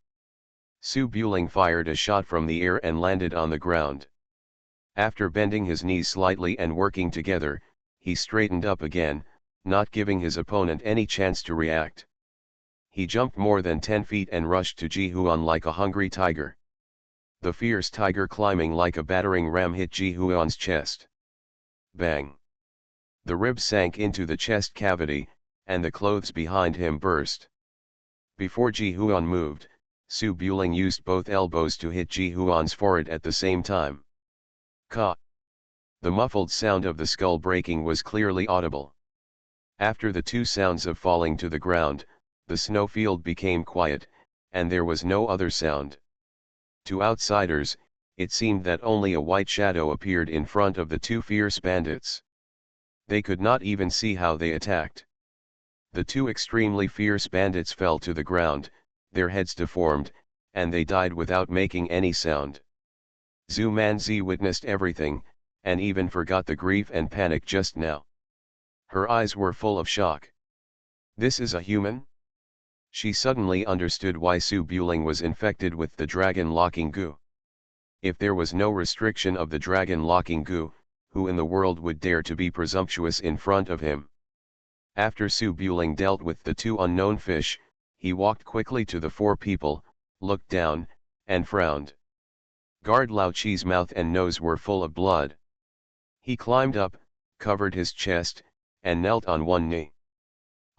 A: Su Buling fired a shot from the air and landed on the ground. After bending his knees slightly and working together, he straightened up again, not giving his opponent any chance to react. He jumped more than 10 feet and rushed to Ji Huan like a hungry tiger. The fierce tiger climbing like a battering ram hit Ji Huan's chest. Bang! The ribs sank into the chest cavity, and the clothes behind him burst. Before Ji Huan moved, Su Buling used both elbows to hit Ji Huan's forehead at the same time. Ka! The muffled sound of the skull breaking was clearly audible. After the two sounds of falling to the ground, the snowfield became quiet, and there was no other sound. To outsiders, it seemed that only a white shadow appeared in front of the two fierce bandits. They could not even see how they attacked. The two extremely fierce bandits fell to the ground, their heads deformed, and they died without making any sound. Zhu Manzi witnessed everything, and even forgot the grief and panic just now. Her eyes were full of shock. This is a human? She suddenly understood why Su Buling was infected with the dragon locking goo. If there was no restriction of the dragon locking goo, who in the world would dare to be presumptuous in front of him? After Su Buling dealt with the two unknown fish, he walked quickly to the four people, looked down, and frowned. Guard Lao Chi's mouth and nose were full of blood. He climbed up, covered his chest, and knelt on one knee.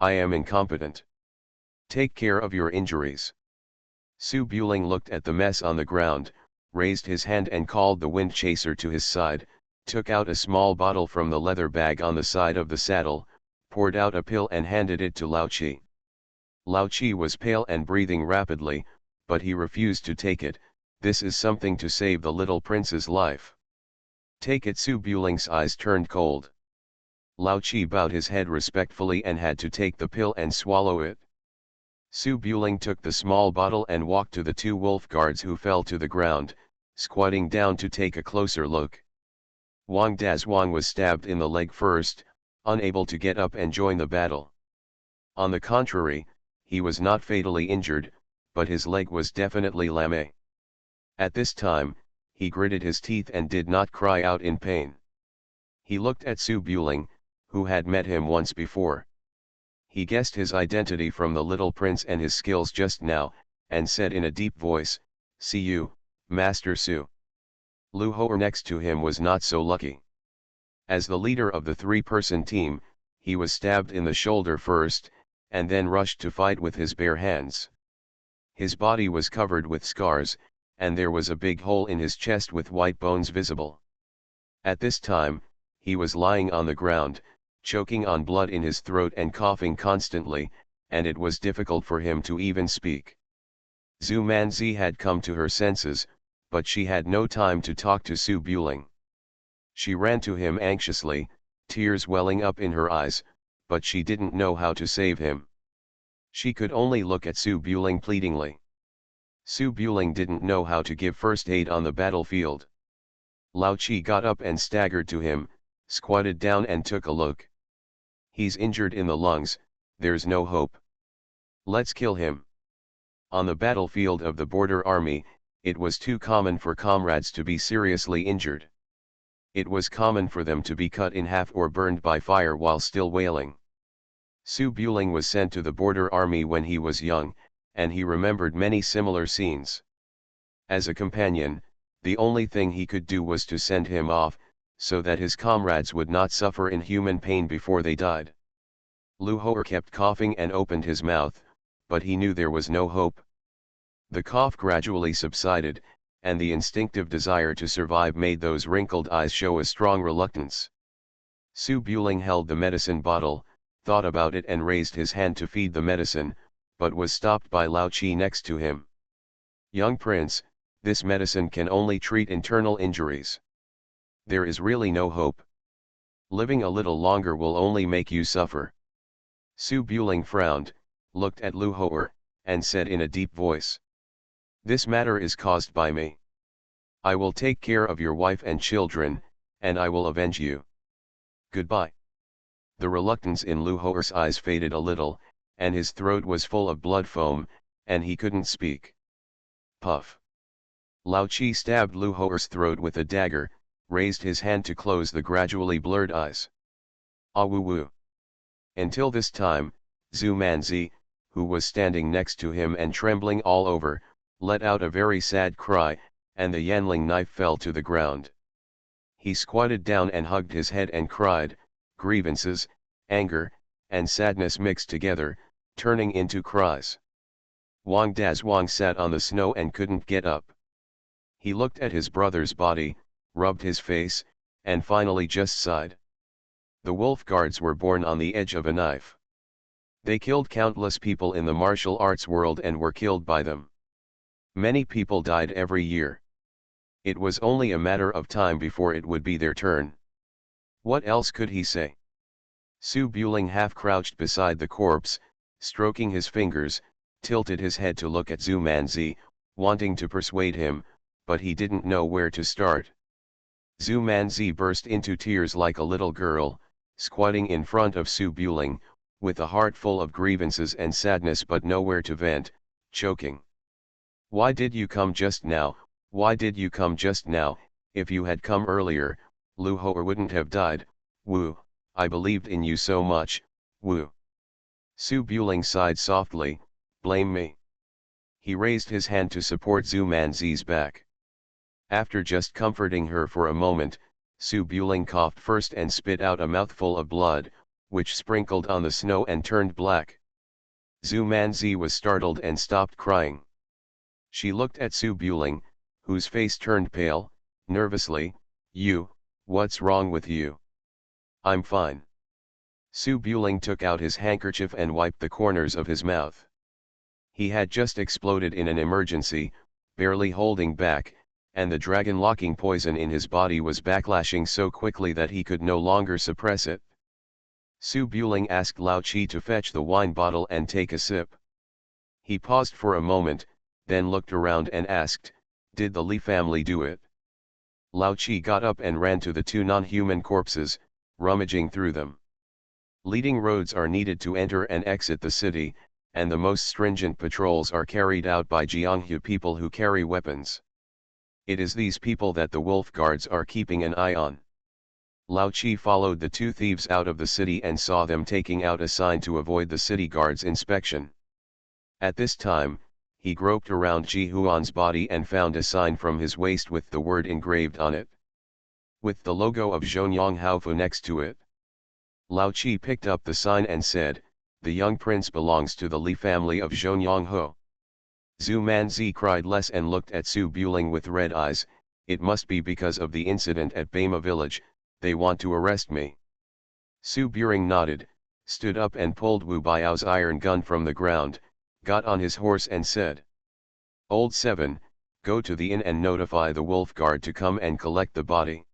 A: I am incompetent. Take care of your injuries. Su Buling looked at the mess on the ground, raised his hand and called the wind chaser to his side, took out a small bottle from the leather bag on the side of the saddle, poured out a pill and handed it to Lao Chi. Lao Chi was pale and breathing rapidly, but he refused to take it. This is something to save the little prince's life. Take it. Su Buling's eyes turned cold. Lao Chi bowed his head respectfully and had to take the pill and swallow it. Su Buling took the small bottle and walked to the two wolf guards who fell to the ground, squatting down to take a closer look. Wang Dazwang was stabbed in the leg first, unable to get up and join the battle. On the contrary, he was not fatally injured, but his leg was definitely lame. At this time, he gritted his teeth and did not cry out in pain. He looked at Su Buling, who had met him once before. He guessed his identity from the little prince and his skills just now, and said in a deep voice, "See you, Master Su." Lu Hoer next to him was not so lucky. As the leader of the three-person team, he was stabbed in the shoulder first, and then rushed to fight with his bare hands. His body was covered with scars, and there was a big hole in his chest with white bones visible. At this time, he was lying on the ground, choking on blood in his throat and coughing constantly, and it was difficult for him to even speak. Zhu Manzi had come to her senses, but she had no time to talk to Su Buling. She ran to him anxiously, tears welling up in her eyes, but she didn't know how to save him. She could only look at Su Buling pleadingly. Su Buling didn't know how to give first aid on the battlefield. Lao Chi got up and staggered to him, squatted down and took a look. He's injured in the lungs, there's no hope. Let's kill him. On the battlefield of the border army, it was too common for comrades to be seriously injured. It was common for them to be cut in half or burned by fire while still wailing. Su Buling was sent to the border army when he was young, and he remembered many similar scenes. As a companion, the only thing he could do was to send him off, so that his comrades would not suffer inhuman pain before they died. Lu Hoer kept coughing and opened his mouth, but he knew there was no hope. The cough gradually subsided, and the instinctive desire to survive made those wrinkled eyes show a strong reluctance. Su Buling held the medicine bottle, thought about it and raised his hand to feed the medicine, but was stopped by Lao Chi next to him. Young prince, this medicine can only treat internal injuries. There is really no hope. Living a little longer will only make you suffer. Su Buling frowned, looked at Lu Hoer, and said in a deep voice, "This matter is caused by me. I will take care of your wife and children, and I will avenge you. Goodbye." The reluctance in Lu Hoer's eyes faded a little, and his throat was full of blood foam, and he couldn't speak. Puff. Lao Chi stabbed Lu Hoer's throat with a dagger, raised his hand to close the gradually blurred eyes. Ah woo woo. Until this time, Zhu Manzi, who was standing next to him and trembling all over, let out a very sad cry, and the Yanling knife fell to the ground. He squatted down and hugged his head and cried, grievances, anger, and sadness mixed together, turning into cries. Wang Dazwang sat on the snow and couldn't get up. He looked at his brother's body, rubbed his face, and finally just sighed. The wolf guards were born on the edge of a knife. They killed countless people in the martial arts world and were killed by them. Many people died every year. It was only a matter of time before it would be their turn. What else could he say? Su Buling half crouched beside the corpse, stroking his fingers, tilted his head to look at Zhu Manzi, wanting to persuade him, but he didn't know where to start. Zhu Manzi burst into tears like a little girl, squatting in front of Su Buling, with a heart full of grievances and sadness but nowhere to vent, choking. "Why did you come just now? Why did you come just now? If you had come earlier, Lu Hoer wouldn't have died. Wu, I believed in you so much, Wu. Su Buling sighed softly, blame me. He raised his hand to support Zhu Manzi's back. After just comforting her for a moment, Su Buling coughed first and spit out a mouthful of blood, which sprinkled on the snow and turned black. Zhu Manzi was startled and stopped crying. She looked at Su Buling, whose face turned pale, nervously. You, what's wrong with you? I'm fine. Su Buling took out his handkerchief and wiped the corners of his mouth. He had just exploded in an emergency, barely holding back, and the dragon-locking poison in his body was backlashing so quickly that he could no longer suppress it. Su Buling asked Lao Chi to fetch the wine bottle and take a sip. He paused for a moment, then looked around and asked, did the Li family do it? Lao Chi got up and ran to the two non-human corpses, rummaging through them. Leading roads are needed to enter and exit the city, and the most stringent patrols are carried out by Jianghu people who carry weapons. It is these people that the wolf guards are keeping an eye on. Lao Chi followed the two thieves out of the city and saw them taking out a sign to avoid the city guards' inspection. At this time, he groped around Ji Huan's body and found a sign from his waist with the word engraved on it, with the logo of Zhonyang Haofu next to it. Lao Chi picked up the sign and said, the young prince belongs to the Li family of Zhonyang Ho. Zhu Manzi cried less and looked at Su Buling with red eyes. It must be because of the incident at Bama village, they want to arrest me. Su Buling nodded, stood up and pulled Wu Baiao's iron gun from the ground, got on his horse and said, Old Seven, go to the inn and notify the wolf guard to come and collect the body.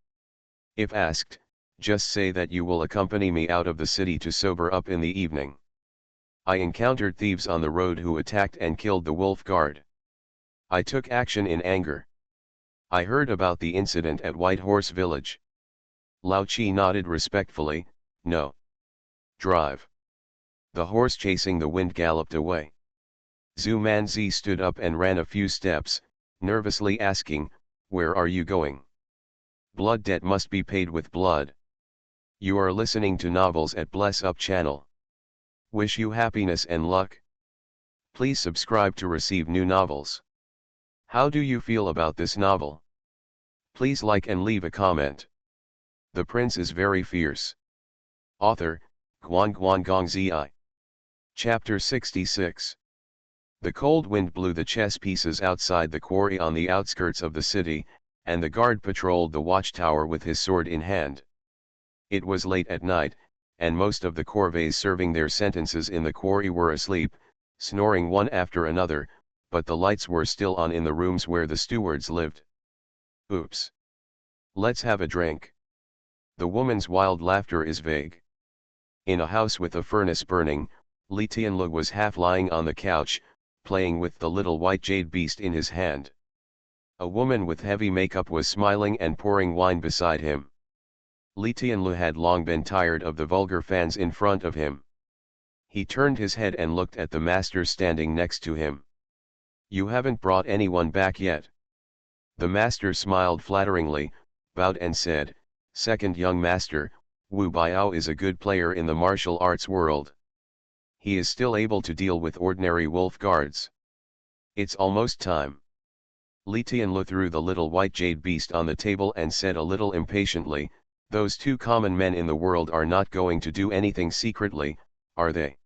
A: If asked, just say that you will accompany me out of the city to sober up in the evening. I encountered thieves on the road who attacked and killed the wolf guard. I took action in anger. I heard about the incident at White Horse Village. Lao Chi nodded respectfully, no. Drive. The horse chasing the wind galloped away. Zhu Manzi stood up and ran a few steps, nervously asking, where are you going? Blood debt must be paid with blood. You are listening to novels at Bless Up channel. Wish you happiness and luck. Please subscribe to receive new novels. How do you feel about this novel? Please like and leave a comment. The Prince is Very Fierce. Author, Guan Guan Gong Zi. Chapter 66. The cold wind blew the chess pieces outside the quarry on the outskirts of the city, and the guard patrolled the watchtower with his sword in hand. It was late at night, and most of the corvées serving their sentences in the quarry were asleep, snoring one after another, but the lights were still on in the rooms where the stewards lived. Oops. Let's have a drink. The woman's wild laughter is vague. In a house with a furnace burning, Li Tianlu was half lying on the couch, playing with the little white jade beast in his hand. A woman with heavy makeup was smiling and pouring wine beside him. Li Tianlu had long been tired of the vulgar fans in front of him. He turned his head and looked at the master standing next to him. You haven't brought anyone back yet. The master smiled flatteringly, bowed and said, Second young master, Wu Baiao is a good player in the martial arts world. He is still able to deal with ordinary wolf guards. It's almost time. Li Tianlu threw the little white jade beast on the table and said a little impatiently, those two common men in the world are not going to do anything secretly, are they?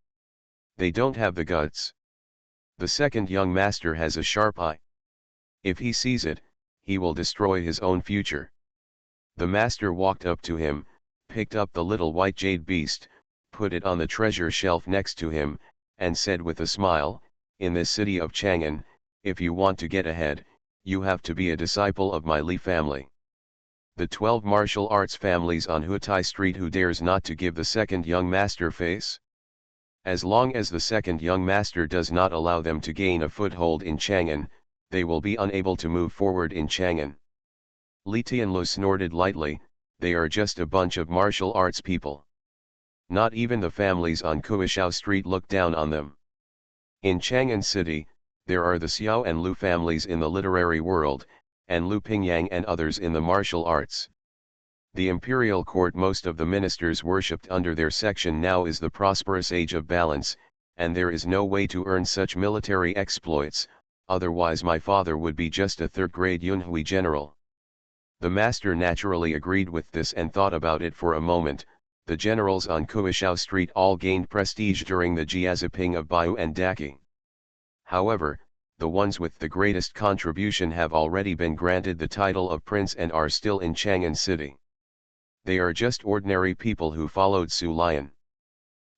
A: They don't have the guts. The second young master has a sharp eye. If he sees it, he will destroy his own future. The master walked up to him, picked up the little white jade beast, put it on the treasure shelf next to him, and said with a smile, in this city of Chang'an, if you want to get ahead, you have to be a disciple of my Li family. The 12 martial arts families on Hutai Street who dares not to give the second young master face? As long as the second young master does not allow them to gain a foothold in Chang'an, they will be unable to move forward in Chang'an. Li Tianlu snorted lightly, they are just a bunch of martial arts people. Not even the families on Kuishao Street look down on them. In Chang'an City, there are the Xiao and Lu families in the literary world, and Lu Pingyang and others in the martial arts. The imperial court most of the ministers worshipped under their section now is the prosperous age of balance, and there is no way to earn such military exploits, otherwise my father would be just a third-grade Yunhui general. The master naturally agreed with this and thought about it for a moment. The generals on Kuishao Street all gained prestige during the Jiazeping of Baiyu and Daqi. However, the ones with the greatest contribution have already been granted the title of prince and are still in Chang'an City. They are just ordinary people who followed Su Lian.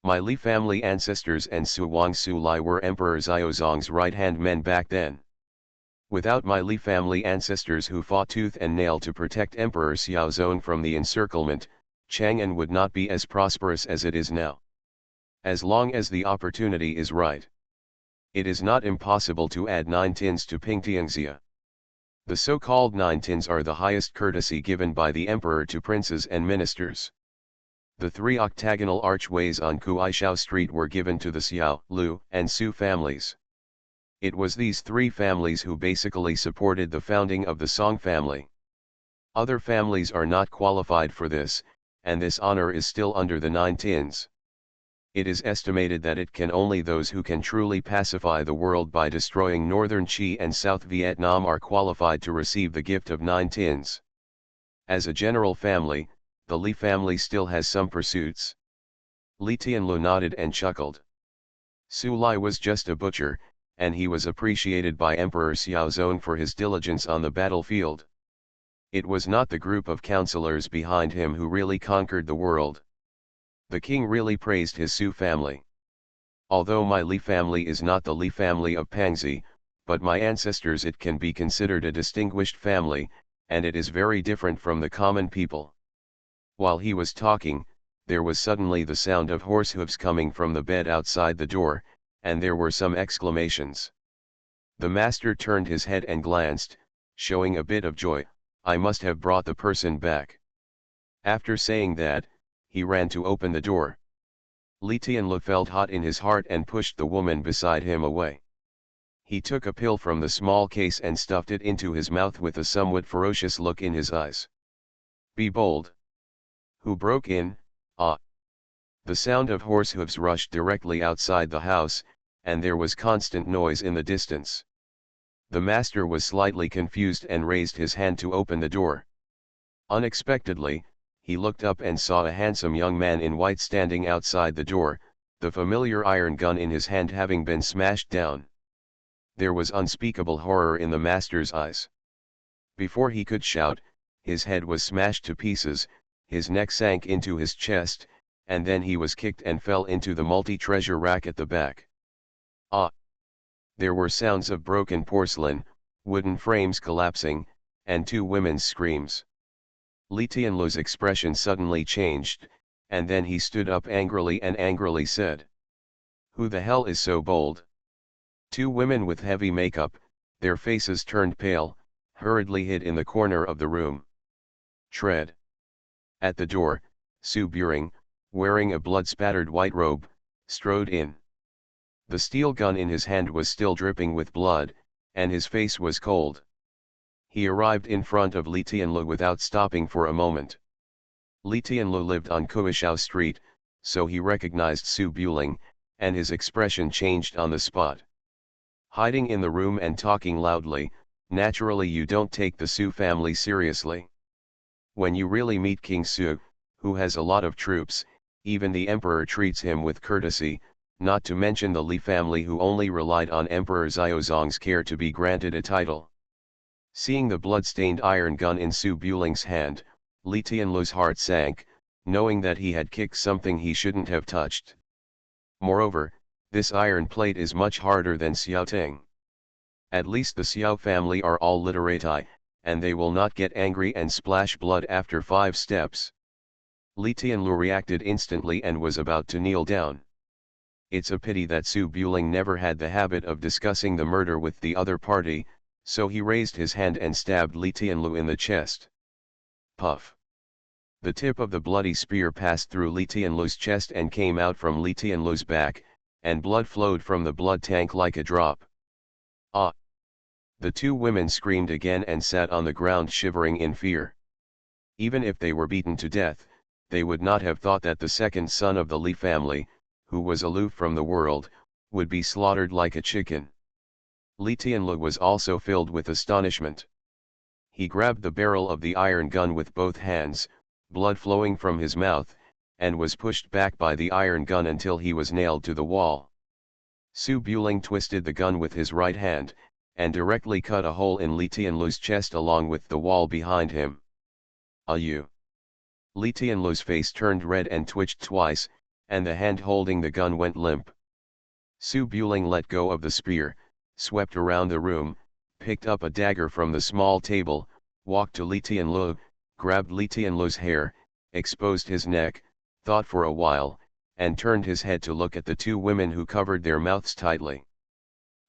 A: My Li family ancestors and Su Wang Su Lai were Emperor Xiaozong's right-hand men back then. Without my Li family ancestors who fought tooth and nail to protect Emperor Xiaozong from the encirclement, Chang'an would not be as prosperous as it is now. As long as the opportunity is right. It is not impossible to add 9 tins to Pingtiangxia. The so-called 9 tins are the highest courtesy given by the emperor to princes and ministers. The 3 octagonal archways on Kuishao Street were given to the Xiao, Lu, and Su families. It was these 3 families who basically supported the founding of the Song family. Other families are not qualified for this, and this honor is still under the 9 tins. It is estimated that it can only those who can truly pacify the world by destroying northern Chi and South Vietnam are qualified to receive the gift of 9 tins. As a general family, the Li family still has some pursuits. Li Tianlu nodded and chuckled. Su Lai was just a butcher, and he was appreciated by Emperor Xiaozong for his diligence on the battlefield. It was not the group of counselors behind him who really conquered the world. The king really praised his Su family. Although my Li family is not the Li family of Pangxi, but my ancestors it can be considered a distinguished family, and it is very different from the common people. While he was talking, there was suddenly the sound of horse hooves coming from the bed outside the door, and there were some exclamations. The master turned his head and glanced, showing a bit of joy. I must have brought the person back. After saying that, he ran to open the door. Li Tianlu felt hot in his heart and pushed the woman beside him away. He took a pill from the small case and stuffed it into his mouth with a somewhat ferocious look in his eyes. Be bold. Who broke in? Ah! The sound of horse hooves rushed directly outside the house, and there was constant noise in the distance. The master was slightly confused and raised his hand to open the door. Unexpectedly, he looked up and saw a handsome young man in white standing outside the door, the familiar iron gun in his hand having been smashed down. There was unspeakable horror in the master's eyes. Before he could shout, his head was smashed to pieces, his neck sank into his chest, and then he was kicked and fell into the multi-treasure rack at the back. Ah! There were sounds of broken porcelain, wooden frames collapsing, and 2 women's screams. Li Tianlu's expression suddenly changed, and then he stood up angrily said. Who the hell is so bold? 2 women with heavy makeup, their faces turned pale, hurriedly hid in the corner of the room. Tread. At the door, Su Buring, wearing a blood-spattered white robe, strode in. The steel gun in his hand was still dripping with blood, and his face was cold. He arrived in front of Li Tianlu without stopping for a moment. Li Tianlu lived on Kuishao Street, so he recognized Su Buling, and his expression changed on the spot. Hiding in the room and talking loudly, naturally you don't take the Su family seriously. When you really meet King Su, who has a lot of troops, even the emperor treats him with courtesy, not to mention the Li family who only relied on Emperor Xiaozong's care to be granted a title. Seeing the blood-stained iron gun in Su Buling's hand, Li Tianlu's heart sank, knowing that he had kicked something he shouldn't have touched. Moreover, this iron plate is much harder than Xiaoting. At least the Xiao family are all literati, and they will not get angry and splash blood after 5 steps. Li Tianlu reacted instantly and was about to kneel down. It's a pity that Su Buling never had the habit of discussing the murder with the other party, so he raised his hand and stabbed Li Tianlu in the chest. Puff! The tip of the bloody spear passed through Li Tianlu's chest and came out from Li Tianlu's back, and blood flowed from the blood tank like a drop. Ah! The 2 women screamed again and sat on the ground shivering in fear. Even if they were beaten to death, they would not have thought that the second son of the Li family, who was aloof from the world, would be slaughtered like a chicken. Li Tianlu was also filled with astonishment. He grabbed the barrel of the iron gun with both hands, blood flowing from his mouth, and was pushed back by the iron gun until he was nailed to the wall. Su Buling twisted the gun with his right hand, and directly cut a hole in Li Tianlu's chest along with the wall behind him. You! Li Tianlu's face turned red and twitched twice, and the hand holding the gun went limp. Su Buling let go of the spear, swept around the room, picked up a dagger from the small table, walked to Li Tianlu, grabbed Li Tianlu's hair, exposed his neck, thought for a while, and turned his head to look at the two women who covered their mouths tightly.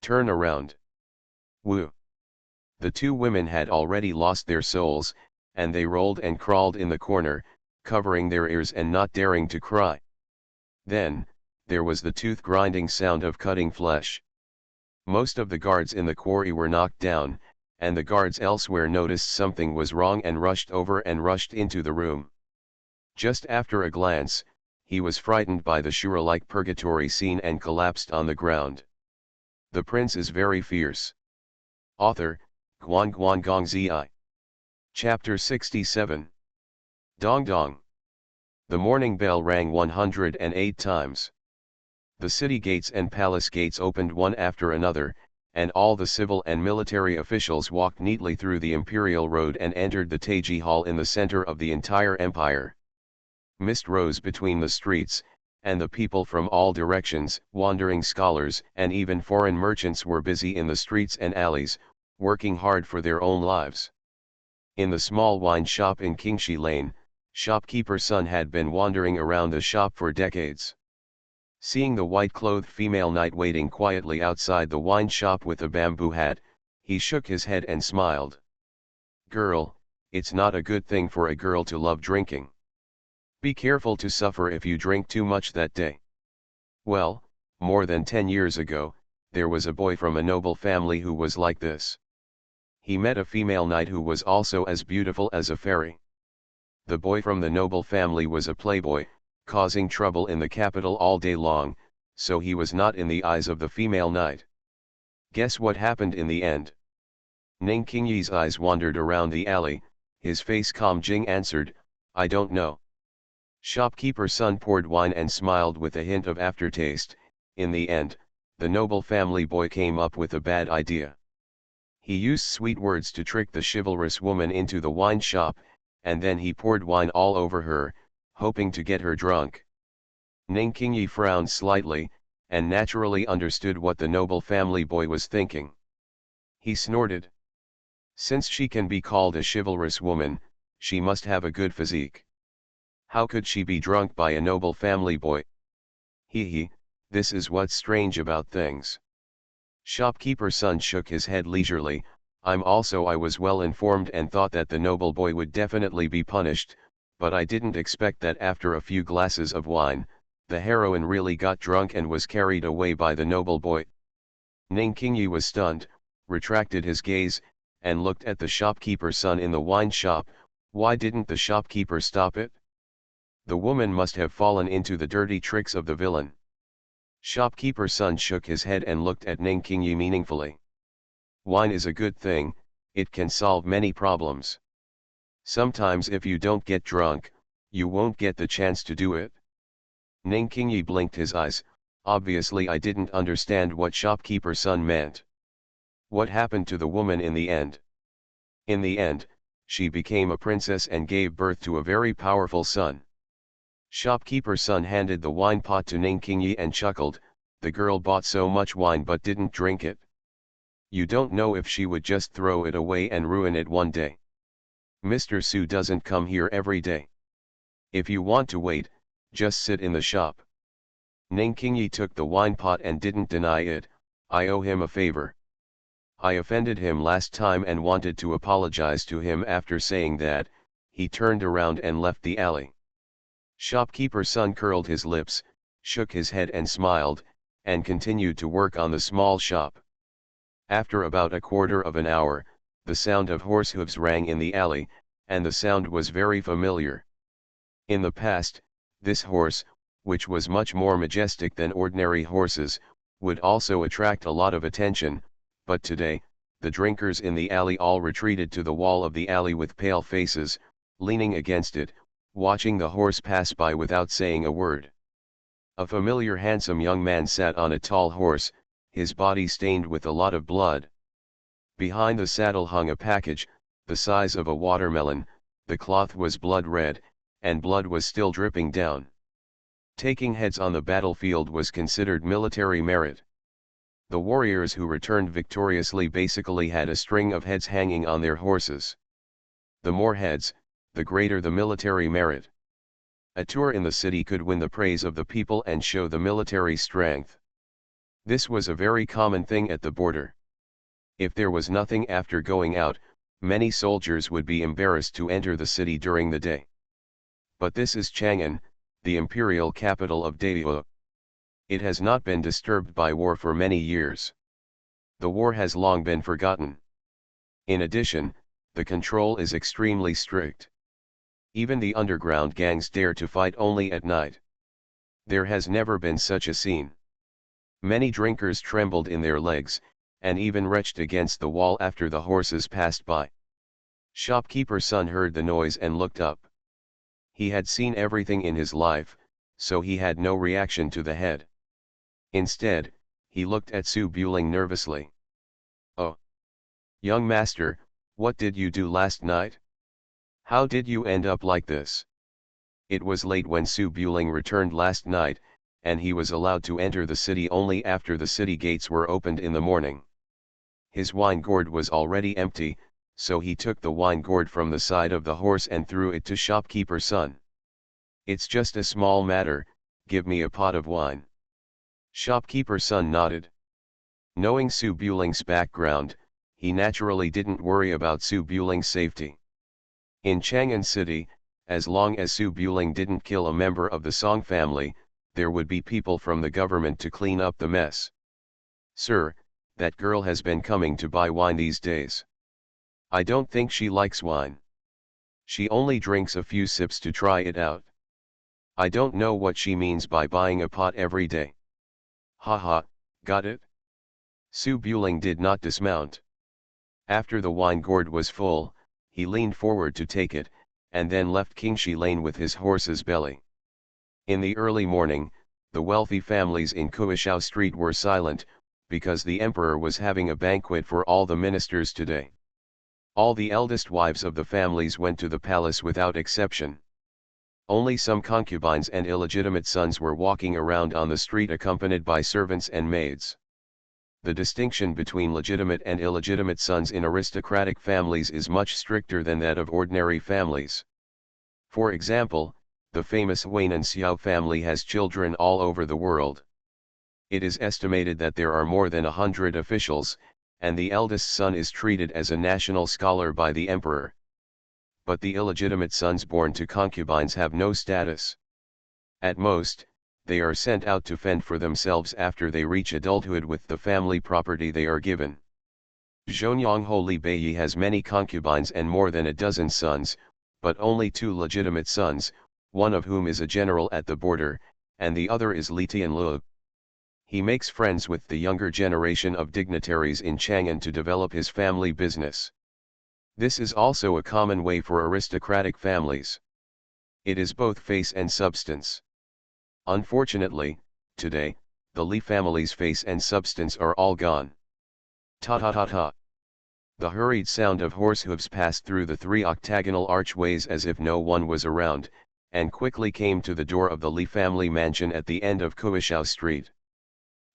A: Turn around. Woo! The two women had already lost their souls, and they rolled and crawled in the corner, covering their ears and not daring to cry. Then, there was the tooth-grinding sound of cutting flesh. Most of the guards in the quarry were knocked down, and the guards elsewhere noticed something was wrong and rushed over and rushed into the room. Just after a glance, he was frightened by the Shura-like purgatory scene and collapsed on the ground. The prince is very fierce. Author, Guan Guan Gong Zi. Chapter 67. Dong Dong. The morning bell rang 108 times. The city gates and palace gates opened one after another, and all the civil and military officials walked neatly through the imperial road and entered the Taiji Hall in the center of the entire empire. Mist rose between the streets, and the people from all directions, wandering scholars and even foreign merchants were busy in the streets and alleys, working hard for their own lives. In the small wine shop in Qingxi Lane, shopkeeper's son had been wandering around the shop for decades. Seeing the white-clothed female knight waiting quietly outside the wine shop with a bamboo hat, he shook his head and smiled. "Girl, it's not a good thing for a girl to love drinking. Be careful to suffer if you drink too much that day." Well, more than 10 years ago, there was a boy from a noble family who was like this. He met a female knight who was also as beautiful as a fairy. The boy from the noble family was a playboy, causing trouble in the capital all day long, so he was not in the eyes of the female knight. Guess what happened in the end? Ning Qingyi's eyes wandered around the alley, his face calm. Jing answered, "I don't know." Shopkeeper's son poured wine and smiled with a hint of aftertaste. In the end, the noble family boy came up with a bad idea. He used sweet words to trick the chivalrous woman into the wine shop, and then he poured wine all over her, hoping to get her drunk. Ning Qingyi frowned slightly, and naturally understood what the noble family boy was thinking. He snorted. Since she can be called a chivalrous woman, she must have a good physique. How could she be drunk by a noble family boy? Hee, this is what's strange about things. Shopkeeper's son shook his head leisurely. I was well informed and thought that the noble boy would definitely be punished, but I didn't expect that after a few glasses of wine, the heroine really got drunk and was carried away by the noble boy. Ning Qingyi was stunned, retracted his gaze, and looked at the shopkeeper's son in the wine shop. Why didn't the shopkeeper stop it? The woman must have fallen into the dirty tricks of the villain. Shopkeeper's son shook his head and looked at Ning Qingyi meaningfully. Wine is a good thing, it can solve many problems. Sometimes if you don't get drunk, you won't get the chance to do it. Ning Qingyi blinked his eyes. Obviously I didn't understand what shopkeeper's son meant. What happened to the woman in the end? In the end, she became a princess and gave birth to a very powerful son. Shopkeeper's son handed the wine pot to Ning Qingyi and chuckled. The girl bought so much wine but didn't drink it. You don't know if she would just throw it away and ruin it one day. Mr. Su doesn't come here every day. If you want to wait, just sit in the shop. Ning Qingyi took the wine pot and didn't deny it. I owe him a favor. I offended him last time and wanted to apologize to him. After saying that, he turned around and left the alley. Shopkeeper's son curled his lips, shook his head and smiled, and continued to work on the small shop. After about a quarter of an hour, the sound of horse hooves rang in the alley, and the sound was very familiar. In the past, this horse, which was much more majestic than ordinary horses, would also attract a lot of attention, but today, the drinkers in the alley all retreated to the wall of the alley with pale faces, leaning against it, watching the horse pass by without saying a word. A familiar handsome young man sat on a tall horse, his body stained with a lot of blood. Behind the saddle hung a package, the size of a watermelon, the cloth was blood red, and blood was still dripping down. Taking heads on the battlefield was considered military merit. The warriors who returned victoriously basically had a string of heads hanging on their horses. The more heads, the greater the military merit. A tour in the city could win the praise of the people and show the military strength. This was a very common thing at the border. If there was nothing after going out, many soldiers would be embarrassed to enter the city during the day. But this is Chang'an, the imperial capital of Daewoo. It has not been disturbed by war for many years. The war has long been forgotten. In addition, the control is extremely strict. Even the underground gangs dare to fight only at night. There has never been such a scene. Many drinkers trembled in their legs, and even retched against the wall after the horses passed by. Shopkeeper's son heard the noise and looked up. He had seen everything in his life, so he had no reaction to the head. Instead, he looked at Su Buling nervously. "Oh, young master, what did you do last night? How did you end up like this?" It was late when Su Buling returned last night, and he was allowed to enter the city only after the city gates were opened in the morning. His wine gourd was already empty, so he took the wine gourd from the side of the horse and threw it to shopkeeper's son. "It's just a small matter, give me a pot of wine." Shopkeeper's son nodded. Knowing Su Buling's background, he naturally didn't worry about Su Buling's safety. In Chang'an City, as long as Su Buling didn't kill a member of the Song family, there would be people from the government to clean up the mess. "Sir, that girl has been coming to buy wine these days. I don't think she likes wine. She only drinks a few sips to try it out. I don't know what she means by buying a pot every day." "Haha, got it?" Su Buling did not dismount. After the wine gourd was full, he leaned forward to take it, and then left Qingshi Lane with his horse's belly. In the early morning, the wealthy families in Kuishao Street were silent, because the emperor was having a banquet for all the ministers today. All the eldest wives of the families went to the palace without exception. Only some concubines and illegitimate sons were walking around on the street accompanied by servants and maids. The distinction between legitimate and illegitimate sons in aristocratic families is much stricter than that of ordinary families. For example, the famous Huainan Xiao family has children all over the world. It is estimated that there are more than 100 officials, and the eldest son is treated as a national scholar by the emperor. But the illegitimate sons born to concubines have no status. At most, they are sent out to fend for themselves after they reach adulthood with the family property they are given. Zhonyangho Li Beiyi has many concubines and more than a dozen sons, but only 2 legitimate sons, one of whom is a general at the border, and the other is Li Tianlu. He makes friends with the younger generation of dignitaries in Chang'an to develop his family business. This is also a common way for aristocratic families. It is both face and substance. Unfortunately, today, the Li family's face and substance are all gone. Ta ta ta ta. The hurried sound of horse hooves passed through the 3 octagonal archways as if no one was around, and quickly came to the door of the Li family mansion at the end of Kuishao Street.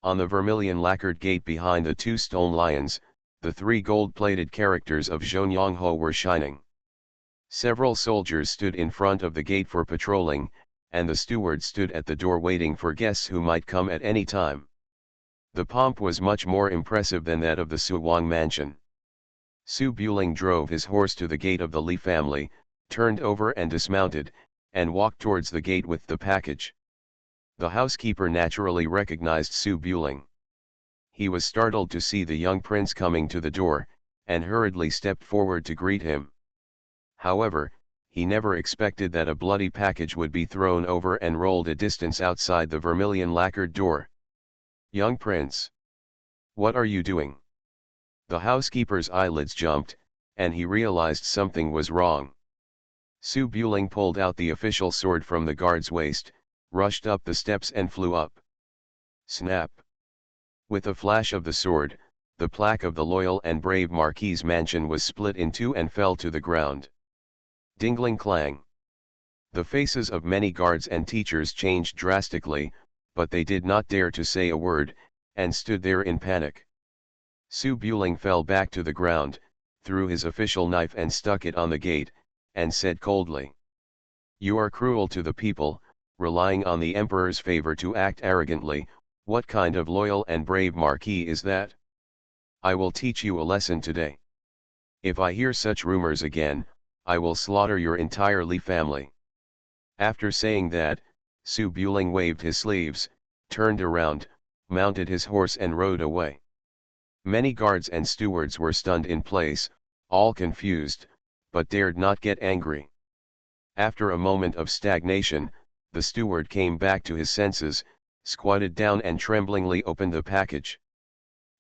A: On the vermilion lacquered gate behind the 2 stone lions, the 3 gold-plated characters of Zhonyangho were shining. Several soldiers stood in front of the gate for patrolling, and the steward stood at the door waiting for guests who might come at any time. The pomp was much more impressive than that of the Suwang mansion. Su Buling drove his horse to the gate of the Li family, turned over and dismounted, and walked towards the gate with the package. The housekeeper naturally recognized Su Buling. He was startled to see the young prince coming to the door, and hurriedly stepped forward to greet him. However, he never expected that a bloody package would be thrown over and rolled a distance outside the vermilion lacquered door. "Young prince! What are you doing?" The housekeeper's eyelids jumped, and he realized something was wrong. Su Buling pulled out the official sword from the guard's waist, rushed up the steps and flew up. Snap! With a flash of the sword, the plaque of the loyal and brave Marquis's mansion was split in two and fell to the ground. Dingling clang! The faces of many guards and teachers changed drastically, but they did not dare to say a word, and stood there in panic. Su Buling fell back to the ground, threw his official knife and stuck it on the gate, and said coldly, "You are cruel to the people, relying on the emperor's favor to act arrogantly. What kind of loyal and brave marquis is that? I will teach you a lesson today. If I hear such rumors again, I will slaughter your entire Li family." After saying that, Su Buling waved his sleeves, turned around, mounted his horse and rode away. Many guards and stewards were stunned in place, all confused, but dared not get angry. After a moment of stagnation, the steward came back to his senses, squatted down and tremblingly opened the package.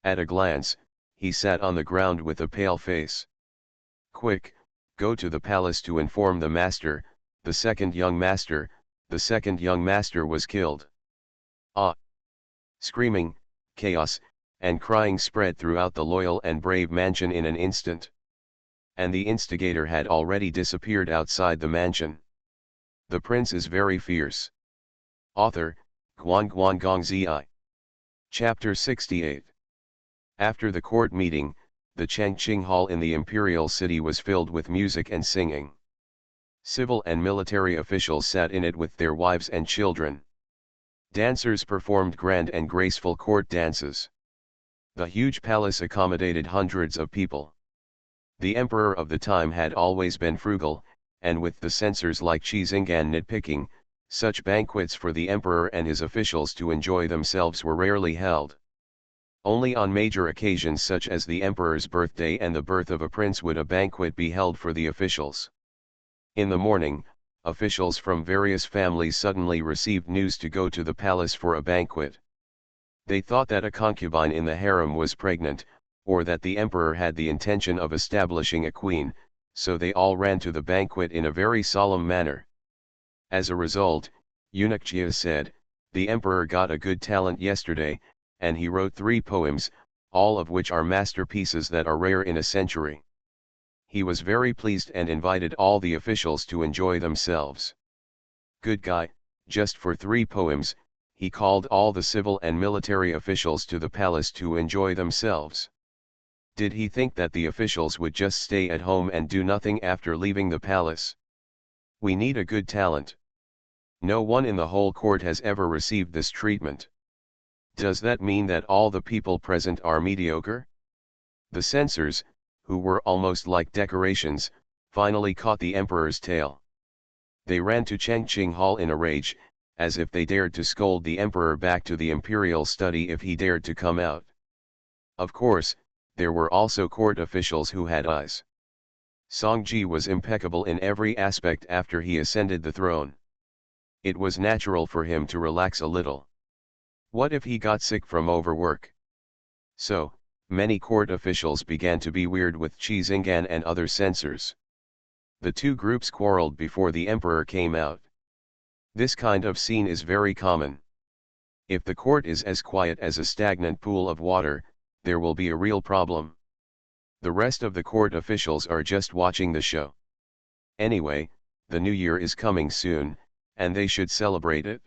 A: At a glance, he sat on the ground with a pale face. "Quick, go to the palace to inform the master, the second young master was killed." Ah! Screaming, chaos, and crying spread throughout the loyal and brave mansion in an instant. And the instigator had already disappeared outside the mansion. The prince is very fierce. Author, Guan Guan Gong Zi. Chapter 68. After the court meeting, the Changqing Hall in the imperial city was filled with music and singing. Civil and military officials sat in it with their wives and children. Dancers performed grand and graceful court dances. The huge palace accommodated hundreds of people. The emperor of the time had always been frugal, and with the censors like Qi Xinggan nitpicking, such banquets for the emperor and his officials to enjoy themselves were rarely held. Only on major occasions such as the emperor's birthday and the birth of a prince would a banquet be held for the officials. In the morning, officials from various families suddenly received news to go to the palace for a banquet. They thought that a concubine in the harem was pregnant, or that the emperor had the intention of establishing a queen, so they all ran to the banquet in a very solemn manner. As a result, Eunuch Jia said, "The emperor got a good talent yesterday, and he wrote 3 poems, all of which are masterpieces that are rare in a century." He was very pleased and invited all the officials to enjoy themselves. Good guy, just for 3 poems, he called all the civil and military officials to the palace to enjoy themselves. Did he think that the officials would just stay at home and do nothing after leaving the palace? We need a good talent. No one in the whole court has ever received this treatment. Does that mean that all the people present are mediocre? The censors, who were almost like decorations, finally caught the emperor's tail. They ran to Changqing Hall in a rage, as if they dared to scold the emperor back to the imperial study if he dared to come out. Of course, there were also court officials who had eyes. Songji was impeccable in every aspect after he ascended the throne. It was natural for him to relax a little. What if he got sick from overwork? So, many court officials began to be weird with Qi Xinggan and other censors. The 2 groups quarreled before the emperor came out. This kind of scene is very common. If the court is as quiet as a stagnant pool of water, there will be a real problem. The rest of the court officials are just watching the show. Anyway, the new year is coming soon, and they should celebrate it.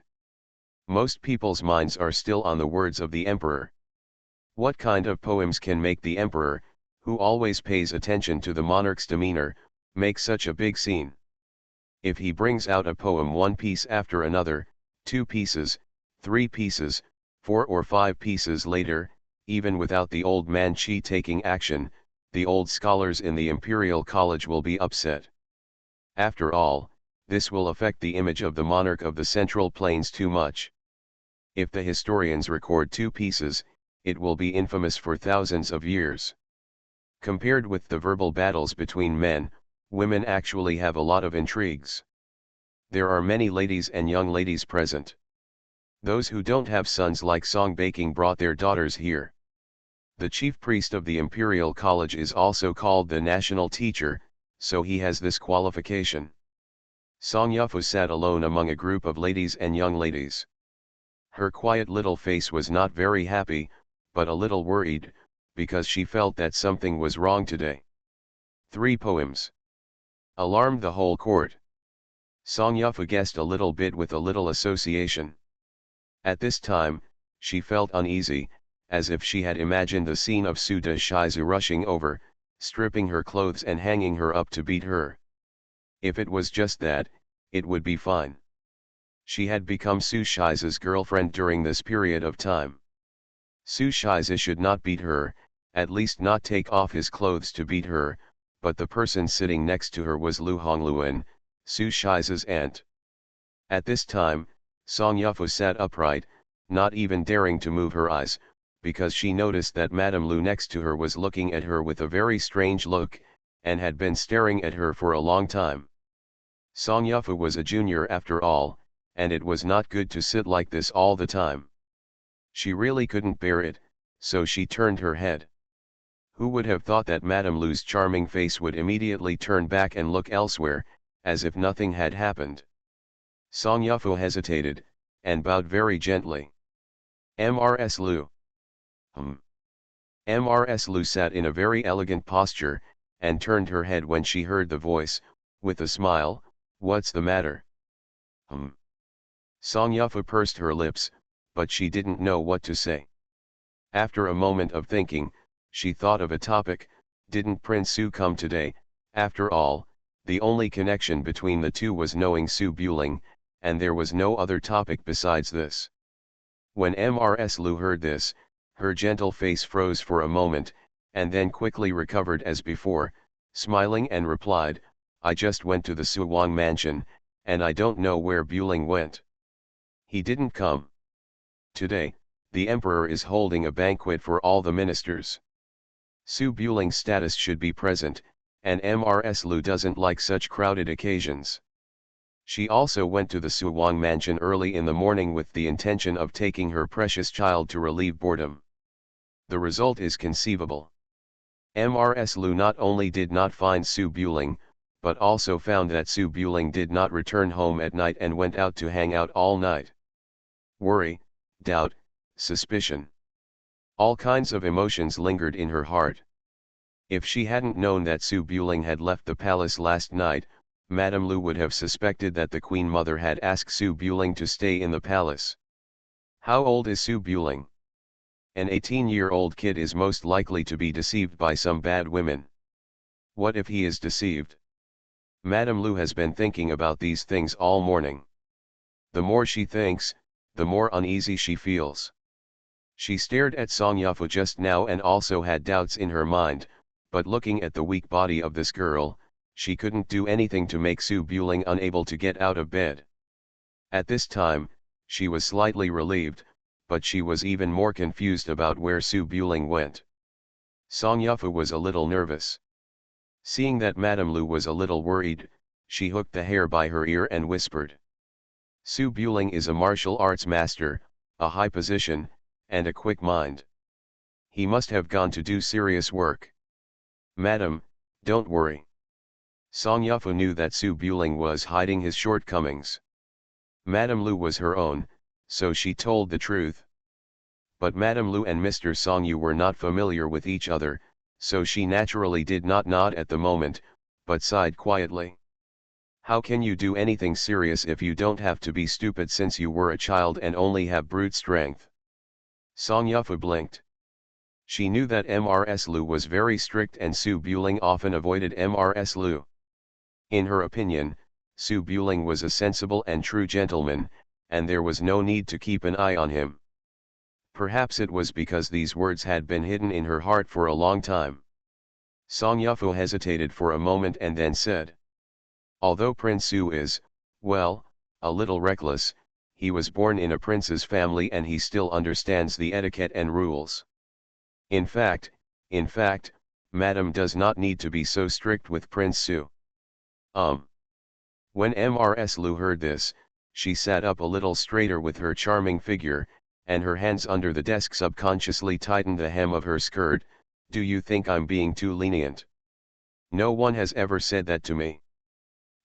A: Most people's minds are still on the words of the emperor. What kind of poems can make the emperor, who always pays attention to the monarch's demeanor, make such a big scene? If he brings out a poem 1 piece after another, 2 pieces, 3 pieces, 4 or 5 pieces later, even without the old man Qi taking action, the old scholars in the Imperial College will be upset. After all, this will affect the image of the monarch of the Central Plains too much. If the historians record 2 pieces, it will be infamous for thousands of years. Compared with the verbal battles between men, Women actually have a lot of intrigues. There are many ladies and young ladies present. Those who don't have sons like Song Baking brought their daughters here. The chief priest of the Imperial College is also called the national teacher, so he has this qualification. Song Yufu sat alone among a group of ladies and young ladies. Her quiet little face was not very happy, but a little worried, because she felt that something was wrong today. 3 poems alarmed the whole court. Song Yufu guessed a little bit with a little association. At this time, she felt uneasy, as if she had imagined the scene of Su De Shizu rushing over, stripping her clothes and hanging her up to beat her. If it was just that, it would be fine. She had become Su Shizu's girlfriend during this period of time. Su Shizu should not beat her, at least not take off his clothes to beat her, but the person sitting next to her was Lu Hongluan, Su Shizu's aunt. At this time, Song Yufu sat upright, not even daring to move her eyes, because she noticed that Madame Lu next to her was looking at her with a very strange look, and had been staring at her for a long time. Song Yufu was a junior after all, and it was not good to sit like this all the time. She really couldn't bear it, so she turned her head. Who would have thought that Madame Lu's charming face would immediately turn back and look elsewhere, as if nothing had happened? Song Yufu hesitated, and bowed very gently. Mrs. Lu. Mrs. Lu sat in a very elegant posture, and turned her head when she heard the voice, with a smile. What's the matter? Song Yufu pursed her lips, but she didn't know what to say. After a moment of thinking, she thought of a topic. Didn't Prince Su come today? After all, the only connection between the two was knowing Su Buling, and there was no other topic besides this. When Mrs. Lu heard this, her gentle face froze for a moment, and then quickly recovered as before, smiling and replied, I just went to the Suwang mansion, and I don't know where Buling went. He didn't come. Today, the emperor is holding a banquet for all the ministers. Su Buling's status should be present, and Mrs. Lu doesn't like such crowded occasions. She also went to the Suwang mansion early in the morning with the intention of taking her precious child to relieve boredom. The result is conceivable. Mrs. Lu not only did not find Su Buling, but also found that Su Buling did not return home at night and went out to hang out all night. Worry, doubt, suspicion. All kinds of emotions lingered in her heart. If she hadn't known that Su Buling had left the palace last night, Madame Lu would have suspected that the Queen Mother had asked Su Buling to stay in the palace. How old is Su Buling? An 18-year-old kid is most likely to be deceived by some bad women. What if he is deceived? Madame Lu has been thinking about these things all morning. The more she thinks, the more uneasy she feels. She stared at Song Yufu just now and also had doubts in her mind, but looking at the weak body of this girl, she couldn't do anything to make Su Buling unable to get out of bed. At this time, she was slightly relieved, but she was even more confused about where Su Buling went. Song Yufu was a little nervous. Seeing that Madame Lu was a little worried, she hooked the hair by her ear and whispered. Su Buling is a martial arts master, a high position, and a quick mind. He must have gone to do serious work. Madam, don't worry. Song Yufu knew that Su Buling was hiding his shortcomings. Madame Lu was her own, so she told the truth. But Madame Lu and Mr. Song Yu were not familiar with each other, so she naturally did not nod at the moment, but sighed quietly. How can you do anything serious if you don't have to be stupid since you were a child and only have brute strength? Song Yufu blinked. She knew that Mrs. Lu was very strict and Su Buling often avoided Mrs. Lu. In her opinion, Su Buling was a sensible and true gentleman, and there was no need to keep an eye on him. Perhaps it was because these words had been hidden in her heart for a long time. Song Yufu hesitated for a moment and then said. Although Prince Su is, well, a little reckless, he was born in a prince's family and he still understands the etiquette and rules. In fact, Madam does not need to be so strict with Prince Su. Um. When Mrs. Lu heard this, she sat up a little straighter with her charming figure, and her hands under the desk subconsciously tightened the hem of her skirt. Do you think I'm being too lenient? No one has ever said that to me.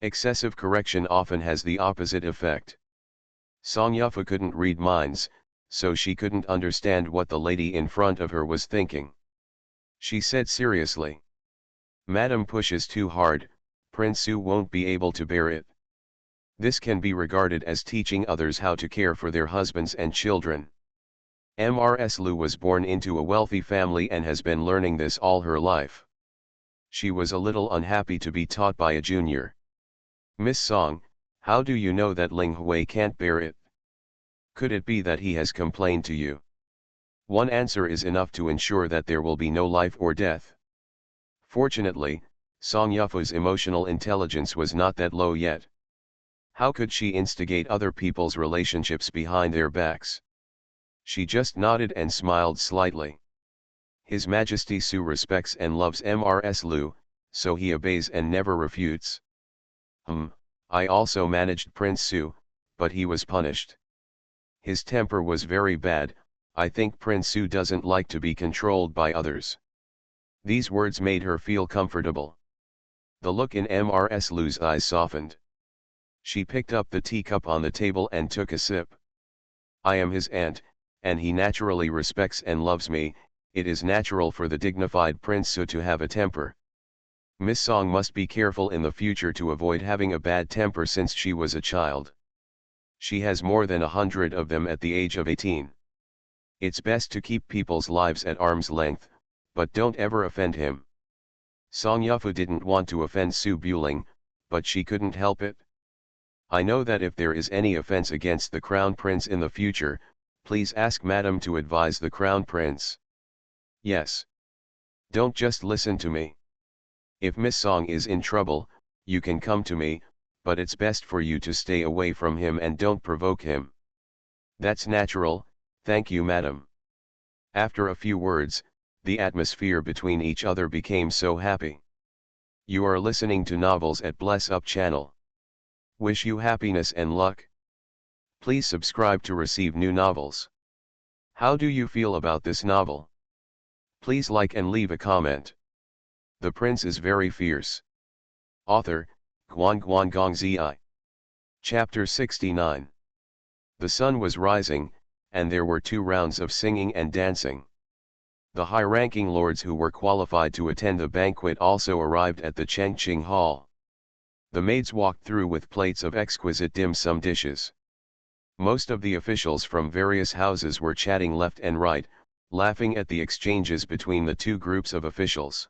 A: Excessive correction often has the opposite effect. Song Yufa couldn't read minds, so she couldn't understand what the lady in front of her was thinking. She said seriously, "Madam pushes too hard, Prince Su won't be able to bear it. This can be regarded as teaching others how to care for their husbands and children. Mrs. Lu was born into a wealthy family and has been learning this all her life. She was a little unhappy to be taught by a junior. Miss Song, how do you know that Ling Hui can't bear it? Could it be that he has complained to you? One answer is enough to ensure that there will be no life or death." Fortunately, Song Yufa's emotional intelligence was not that low yet. How could she instigate other people's relationships behind their backs? She just nodded and smiled slightly. His Majesty Su respects and loves Mrs. Lu, so he obeys and never refutes. I also managed Prince Su, but he was punished. His temper was very bad. I think Prince Su doesn't like to be controlled by others. These words made her feel comfortable. The look in Mrs. Lu's eyes softened. She picked up the teacup on the table and took a sip. I am his aunt, and he naturally respects and loves me. It is natural for the dignified Prince Su to have a temper. Miss Song must be careful in the future to avoid having a bad temper since she was a child. She has more than 100 of them at the age of 18. It's best to keep people's lives at arm's length, but don't ever offend him. Song Yufu didn't want to offend Su Buling, but she couldn't help it. I know that if there is any offense against the Crown Prince in the future, please ask Madam to advise the Crown Prince. Yes. Don't just listen to me. If Miss Song is in trouble, you can come to me, but it's best for you to stay away from him and don't provoke him. That's natural, thank you Madam. After a few words, the atmosphere between each other became so happy. You are listening to Novels at Bless Up channel. Wish you happiness and luck. Please subscribe to receive new novels. How do you feel about this novel? Please like and leave a comment. The Prince is very fierce. Author, Guan Guan Gong Zi. Chapter 69. The sun was rising, and there were 2 rounds of singing and dancing. The high-ranking lords who were qualified to attend the banquet also arrived at the Chengqing Hall. The maids walked through with plates of exquisite dim sum dishes. Most of the officials from various houses were chatting left and right, laughing at the exchanges between the 2 groups of officials.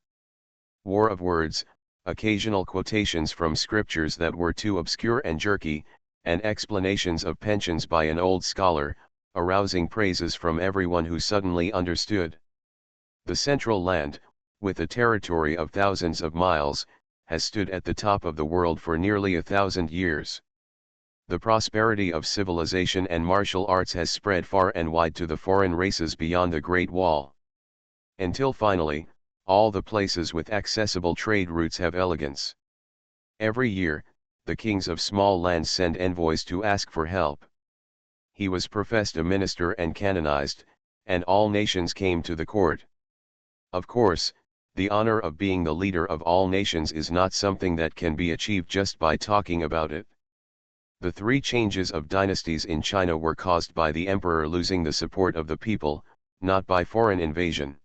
A: War of words, occasional quotations from scriptures that were too obscure and jerky, and explanations of pensions by an old scholar, arousing praises from everyone who suddenly understood. The central land, with a territory of thousands of miles, has stood at the top of the world for nearly 1,000 years. The prosperity of civilization and martial arts has spread far and wide to the foreign races beyond the Great Wall. Until finally, all the places with accessible trade routes have elegance. Every year, the kings of small lands send envoys to ask for help. He was professed a minister and canonized, and all nations came to the court. Of course, the honor of being the leader of all nations is not something that can be achieved just by talking about it. The 3 changes of dynasties in China were caused by the emperor losing the support of the people, not by foreign invasion.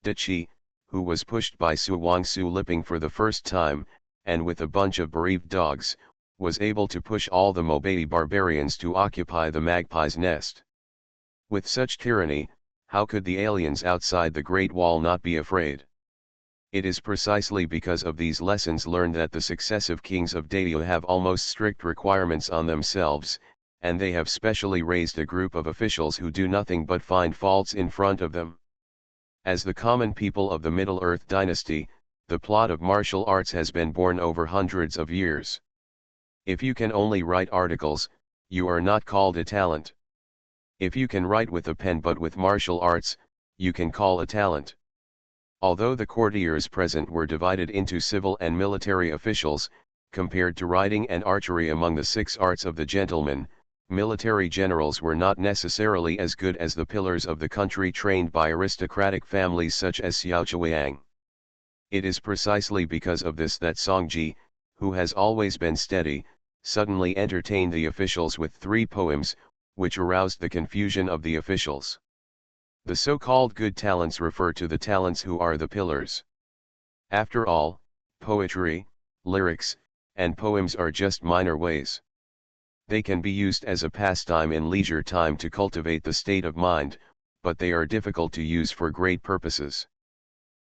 A: De Qi, who was pushed by Su Wangsu Liping for the first time, and with a bunch of bereaved dogs, was able to push all the Mobai barbarians to occupy the magpie's nest. With such tyranny, how could the aliens outside the Great Wall not be afraid? It is precisely because of these lessons learned that the successive kings of Dayu have almost strict requirements on themselves, and they have specially raised a group of officials who do nothing but find faults in front of them. As the common people of the Middle-earth dynasty, the plot of martial arts has been born over hundreds of years. If you can only write articles, you are not called a talent. If you can write with a pen but with martial arts, you can call a talent. Although the courtiers present were divided into civil and military officials, Compared to riding and archery among the 6 arts of the gentleman, military generals were not necessarily as good as the pillars of the country trained by aristocratic families such as Xiao Chuang. It is precisely because of this that Song Ji, who has always been steady, suddenly entertained the officials with 3 poems, which aroused the confusion of the officials. The so-called good talents refer to the talents who are the pillars. After all, poetry, lyrics, and poems are just minor ways. They can be used as a pastime in leisure time to cultivate the state of mind, but they are difficult to use for great purposes.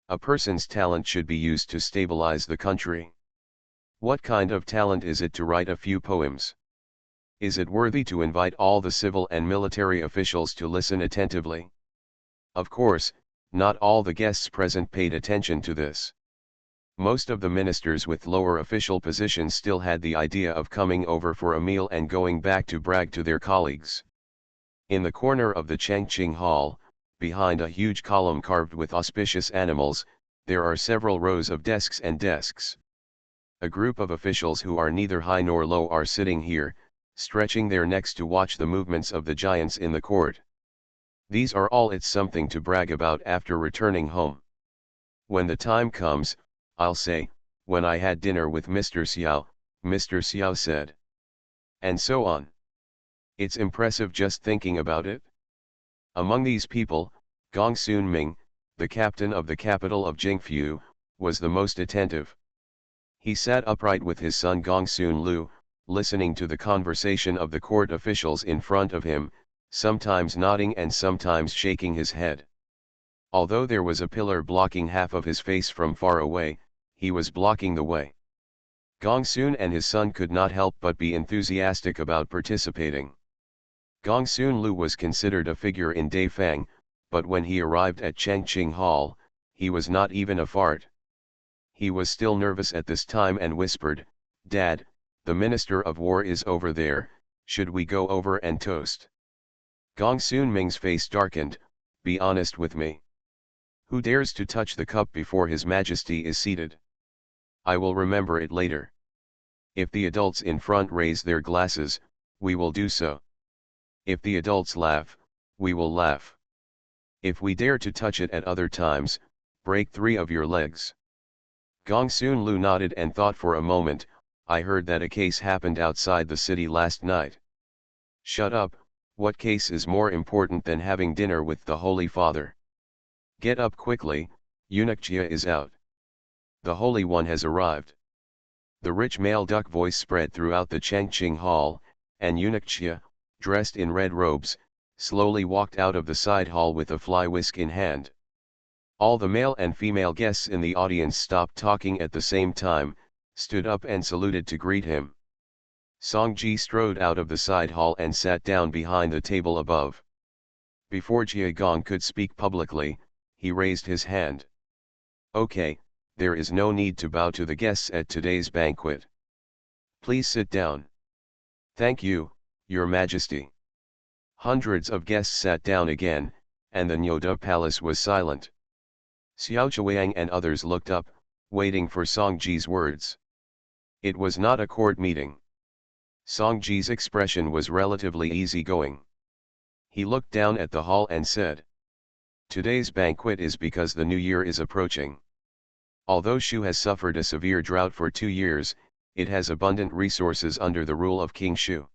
A: A person's talent should be used to stabilize the country. What kind of talent is it to write a few poems? Is it worthy to invite all the civil and military officials to listen attentively? Of course, not all the guests present paid attention to this. Most of the ministers with lower official positions still had the idea of coming over for a meal and going back to brag to their colleagues. In the corner of the Changqing Hall, behind a huge column carved with auspicious animals, there are several rows of desks and desks. A group of officials who are neither high nor low are sitting here, stretching their necks to watch the movements of the giants in the court. These are all it's something to brag about after returning home. When the time comes, I'll say, when I had dinner with Mr. Xiao said. And so on. It's impressive just thinking about it. Among these people, Gong Sun Ming, the captain of the capital of Jingfu, was the most attentive. He sat upright with his son Gong Sun Lu, listening to the conversation of the court officials in front of him, sometimes nodding and sometimes shaking his head. Although there was a pillar blocking half of his face from far away, he was blocking the way. Gong Sun and his son could not help but be enthusiastic about participating. Gong Sun Lu was considered a figure in Daifang, but when he arrived at Changqing Hall, he was not even a fart. He was still nervous at this time and whispered, "Dad, the Minister of War is over there, should we go over and toast?" Gong Sun Ming's face darkened. "Be honest with me. Who dares to touch the cup before His Majesty is seated? I will remember it later. If the adults in front raise their glasses, we will do so. If the adults laugh, we will laugh. If we dare to touch it at other times, break 3 of your legs." Gong Sun Lu nodded and thought for a moment. "I heard that a case happened outside the city last night." "Shut up, what case is more important than having dinner with the Holy Father? Get up quickly, Eunuch Jia is out. The Holy One has arrived." The rich male duck voice spread throughout the Changqing Hall, and Eunuch Jia, dressed in red robes, slowly walked out of the side hall with a fly whisk in hand. All the male and female guests in the audience stopped talking at the same time, stood up and saluted to greet him. Song Ji strode out of the side hall and sat down behind the table above. Before Jia Gong could speak publicly, he raised his hand. "Okay, there is no need to bow to the guests at today's banquet. Please sit down." "Thank you, Your Majesty." Hundreds of guests sat down again, and the Nyoda Palace was silent. Xiao Chuang and others looked up, waiting for Song Ji's words. It was not a court meeting. Song Ji's expression was relatively easygoing. He looked down at the hall and said, "Today's banquet is because the new year is approaching. Although Shu has suffered a severe drought for 2 years, it has abundant resources under the rule of King Shu.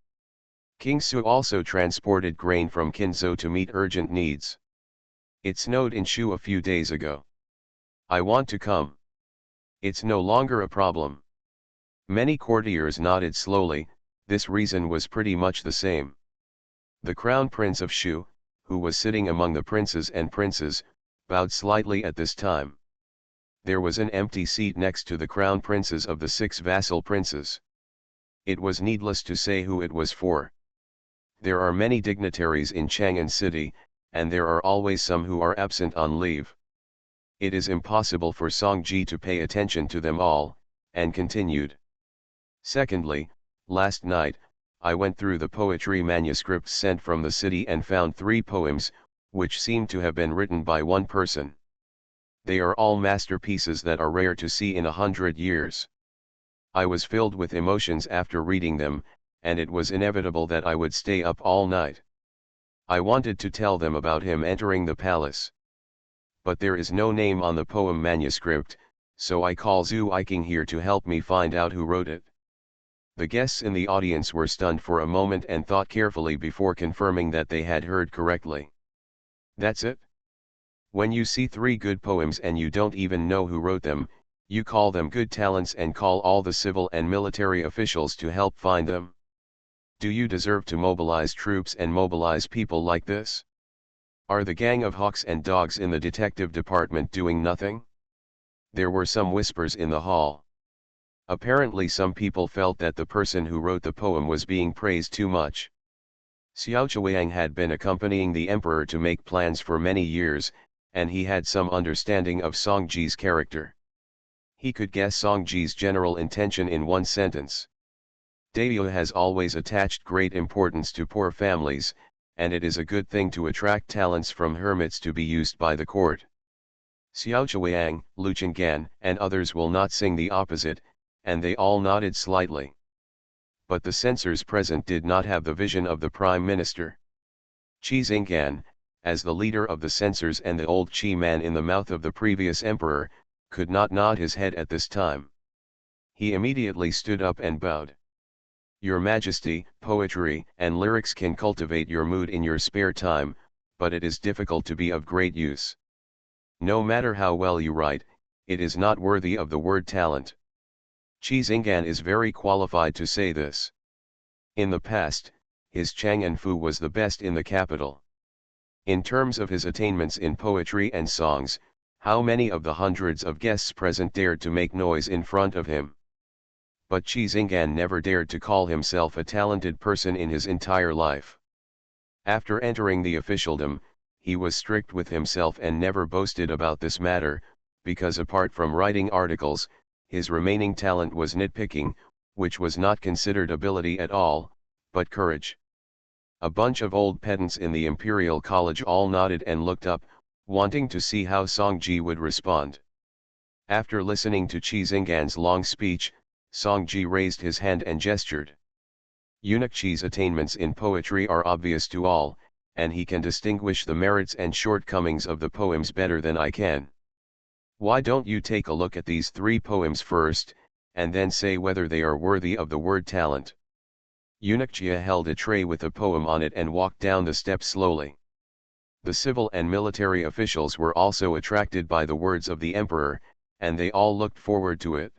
A: King Su also transported grain from Qinzhou to meet urgent needs. It snowed in Shu a few days ago. I want to come. It's no longer a problem." Many courtiers nodded slowly. This reason was pretty much the same. The crown prince of Shu, who was sitting among the princes and princes, bowed slightly at this time. There was an empty seat next to the crown princes of the 6 vassal princes. It was needless to say who it was for. There are many dignitaries in Chang'an City, and there are always some who are absent on leave. It is impossible for Song Ji to pay attention to them all, and continued. "Secondly, last night, I went through the poetry manuscripts sent from the city and found 3 poems, which seem to have been written by one person. They are all masterpieces that are rare to see in 100 years. I was filled with emotions after reading them, and it was inevitable that I would stay up all night. I wanted to tell them about him entering the palace. But there is no name on the poem manuscript, so I call Zhu Iking here to help me find out who wrote it. The guests in the audience were stunned for a moment and thought carefully before confirming that they had heard correctly. That's it? When you see 3 good poems and you don't even know who wrote them, you call them good talents and call all the civil and military officials to help find them? Do you deserve to mobilize troops and mobilize people like this? Are the gang of hawks and dogs in the detective department doing nothing? There were some whispers in the hall. Apparently some people felt that the person who wrote the poem was being praised too much. Xiao Chuang had been accompanying the emperor to make plans for many years, and he had some understanding of Songji's character. He could guess Songji's general intention in one sentence. Dayu has always attached great importance to poor families, and it is a good thing to attract talents from hermits to be used by the court. Xiao Chuang, Lu Chenggan, and others will not sing the opposite, and they all nodded slightly. But the censors present did not have the vision of the prime minister. Qi Xinggan, as the leader of the censors and the old Qi man in the mouth of the previous emperor, could not nod his head at this time. He immediately stood up and bowed. Your Majesty, poetry and lyrics can cultivate your mood in your spare time, but it is difficult to be of great use. No matter how well you write, it is not worthy of the word talent. Qi Xinggan is very qualified to say this. In the past, his Chang'an Fu was the best in the capital. In terms of his attainments in poetry and songs, how many of the hundreds of guests present dared to make noise in front of him? But Qi Xinggan never dared to call himself a talented person in his entire life. After entering the officialdom, he was strict with himself and never boasted about this matter, because apart from writing articles, his remaining talent was nitpicking, which was not considered ability at all, but courage. A bunch of old pedants in the Imperial College all nodded and looked up, wanting to see how Songji would respond. After listening to Qi Xinggan's long speech, Songji raised his hand and gestured. Eunuch Qi's attainments in poetry are obvious to all, and he can distinguish the merits and shortcomings of the poems better than I can. Why don't you take a look at these 3 poems first, and then say whether they are worthy of the word talent? Eunuch Jia held a tray with a poem on it and walked down the steps slowly. The civil and military officials were also attracted by the words of the emperor, and they all looked forward to it.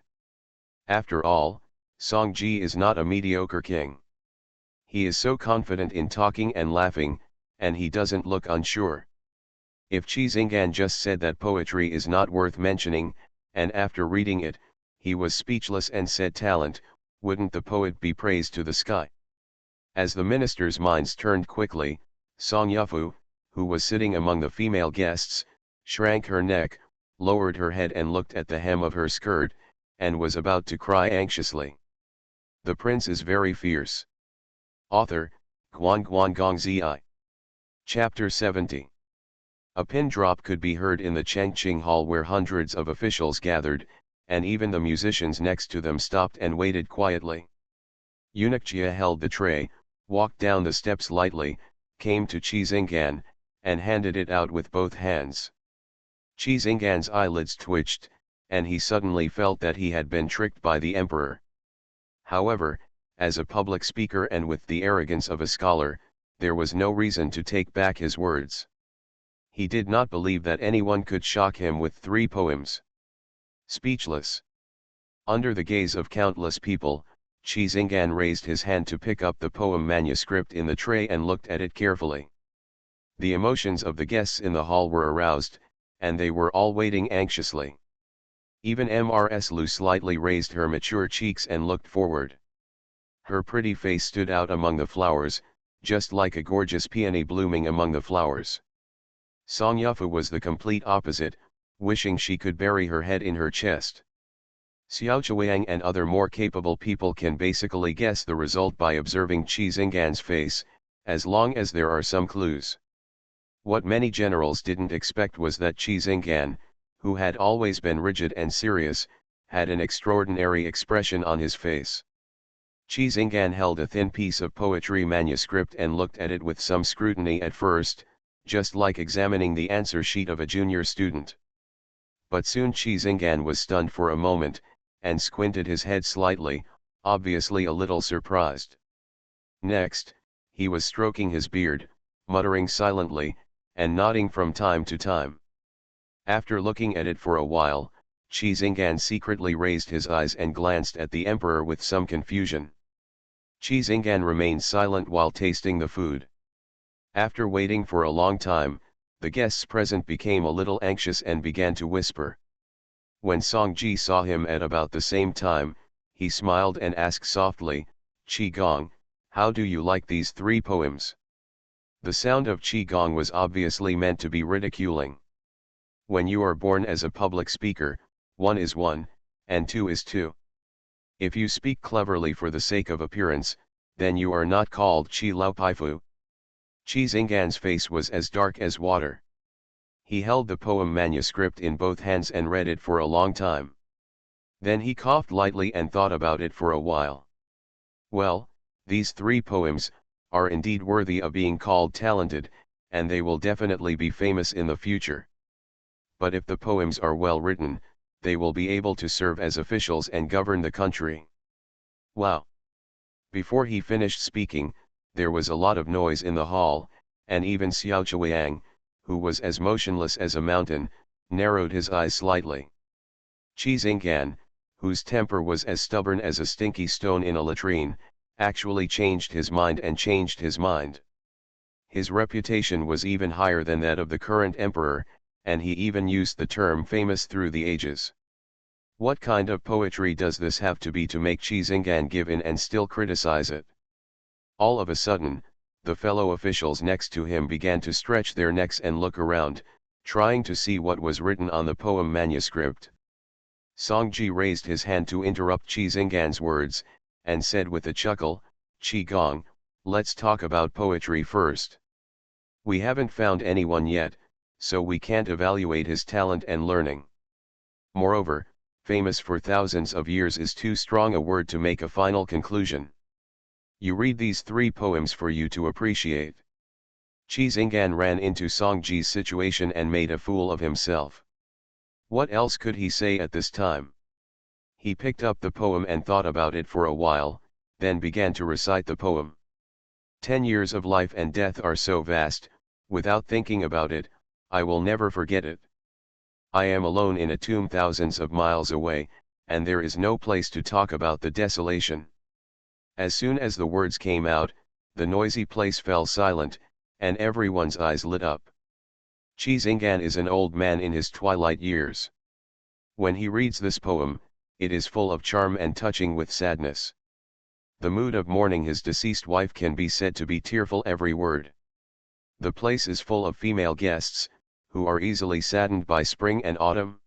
A: After all, Songji is not a mediocre king. He is so confident in talking and laughing, and he doesn't look unsure. If Qi Xinggan just said that poetry is not worth mentioning, and after reading it, he was speechless and said talent, wouldn't the poet be praised to the sky? As the ministers' minds turned quickly, Song Yufu, who was sitting among the female guests, shrank her neck, lowered her head and looked at the hem of her skirt, and was about to cry anxiously. The prince is very fierce. Author, Guan Guan Gong Zi. Chapter 70. A pin drop could be heard in the Chengqing Hall where hundreds of officials gathered, and even the musicians next to them stopped and waited quietly. Eunuch Jia held the tray, walked down the steps lightly, came to Qi Xinggan, and handed it out with both hands. Qi Xinggan's eyelids twitched, and he suddenly felt that he had been tricked by the emperor. However, as a public speaker and with the arrogance of a scholar, there was no reason to take back his words. He did not believe that anyone could shock him with 3 poems. Speechless. Under the gaze of countless people, Qi Xinggan raised his hand to pick up the poem manuscript in the tray and looked at it carefully. The emotions of the guests in the hall were aroused, and they were all waiting anxiously. Even Mrs. Lu slightly raised her mature cheeks and looked forward. Her pretty face stood out among the flowers, just like a gorgeous peony blooming among the flowers. Song Yufu was the complete opposite, wishing she could bury her head in her chest. Xiao Chuang and other more capable people can basically guess the result by observing Qi Xinggan's face, as long as there are some clues. What many generals didn't expect was that Qi Xinggan, who had always been rigid and serious, had an extraordinary expression on his face. Qi Xinggan held a thin piece of poetry manuscript and looked at it with some scrutiny at first, just like examining the answer sheet of a junior student. But soon Qi Xinggan was stunned for a moment, and squinted his head slightly, obviously a little surprised. Next, he was stroking his beard, muttering silently, and nodding from time to time. After looking at it for a while, Qi Xinggan secretly raised his eyes and glanced at the emperor with some confusion. Qi Xinggan remained silent while tasting the food. After waiting for a long time, the guests present became a little anxious and began to whisper. When Songji saw him at about the same time, he smiled and asked softly, "Qi Gong, how do you like these 3 poems?" The sound of Qi Gong was obviously meant to be ridiculing. When you are born as a public speaker, 1 is 1, and 2 is 2. If you speak cleverly for the sake of appearance, then you are not called Qi Lao Paifu. Qi Xinggan's face was as dark as water. He held the poem manuscript in both hands and read it for a long time. Then he coughed lightly and thought about it for a while. Well, these 3 poems are indeed worthy of being called talented, and they will definitely be famous in the future. But if the poems are well written, they will be able to serve as officials and govern the country. Wow! Before he finished speaking, there was a lot of noise in the hall, and even Xiao Chuiang, who was as motionless as a mountain, narrowed his eyes slightly. Qi Xinggan, whose temper was as stubborn as a stinky stone in a latrine, actually changed his mind and changed his mind. His reputation was even higher than that of the current emperor, and he even used the term famous through the ages. What kind of poetry does this have to be to make Qi Xinggan give in and still criticize it? All of a sudden, the fellow officials next to him began to stretch their necks and look around, trying to see what was written on the poem manuscript. Songji raised his hand to interrupt Qi Xinggan's words, and said with a chuckle, "Qi Gong, let's talk about poetry first. We haven't found anyone yet, so we can't evaluate his talent and learning. Moreover, famous for thousands of years is too strong a word to make a final conclusion. You read these 3 poems for you to appreciate." Qi Xinggan ran into Songji's situation and made a fool of himself. What else could he say at this time? He picked up the poem and thought about it for a while, then began to recite the poem. 10 years of life and death are so vast, without thinking about it, I will never forget it. I am alone in a tomb thousands of miles away, and there is no place to talk about the desolation. As soon as the words came out, the noisy place fell silent, and everyone's eyes lit up. Qi Xinggan is an old man in his twilight years. When he reads this poem, it is full of charm and touching with sadness. The mood of mourning his deceased wife can be said to be tearful every word. The place is full of female guests, who are easily saddened by spring and autumn.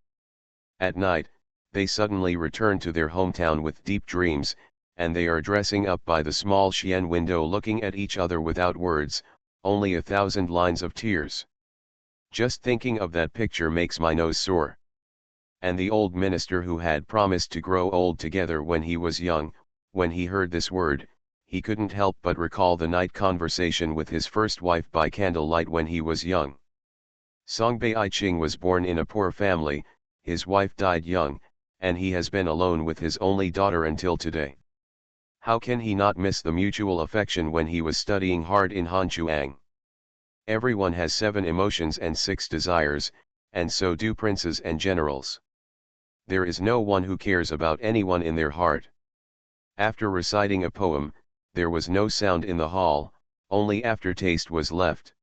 A: At night, they suddenly return to their hometown with deep dreams, and they are dressing up by the small Xian window looking at each other without words, only 1,000 lines of tears. Just thinking of that picture makes my nose sore. And the old minister who had promised to grow old together when he was young, when he heard this word, he couldn't help but recall the night conversation with his first wife by candlelight when he was young. Song Bai-ching was born in a poor family, his wife died young, and he has been alone with his only daughter until today. How can he not miss the mutual affection when he was studying hard in Hanchuang? Everyone has 7 emotions and 6 desires, and so do princes and generals. There is no one who cares about anyone in their heart. After reciting a poem, there was no sound in the hall, only aftertaste was left.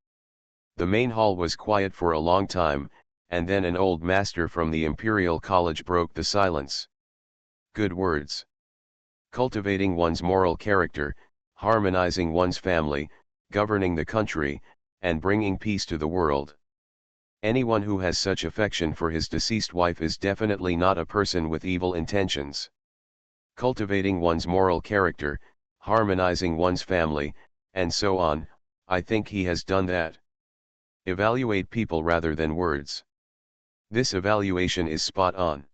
A: The main hall was quiet for a long time, and then an old master from the Imperial College broke the silence. Good words. Cultivating one's moral character, harmonizing one's family, governing the country, and bringing peace to the world. Anyone who has such affection for his deceased wife is definitely not a person with evil intentions. Cultivating one's moral character, harmonizing one's family, and so on, I think he has done that. Evaluate people rather than words. This evaluation is spot on.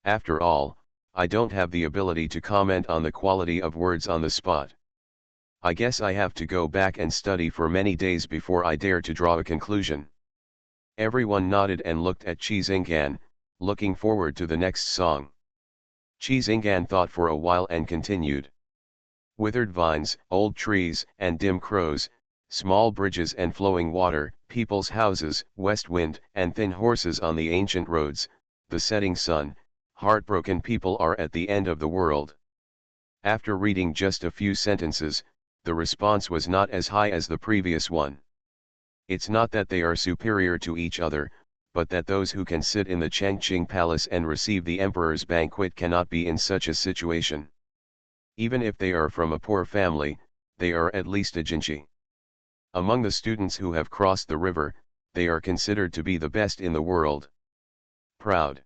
A: After all, I don't have the ability to comment on the quality of words on the spot. I guess I have to go back and study for many days before I dare to draw a conclusion. Everyone nodded and looked at Qi Xinggan, looking forward to the next song. Qi Xinggan thought for a while and continued. Withered vines, old trees, and dim crows, small bridges and flowing water, people's houses, west wind, and thin horses on the ancient roads, the setting sun, heartbroken people are at the end of the world. After reading just a few sentences, the response was not as high as the previous one. It's not that they are superior to each other, but that those who can sit in the Changqing Palace and receive the emperor's banquet cannot be in such a situation. Even if they are from a poor family, they are at least a jinchi. Among the students who have crossed the river, they are considered to be the best in the world. Proud.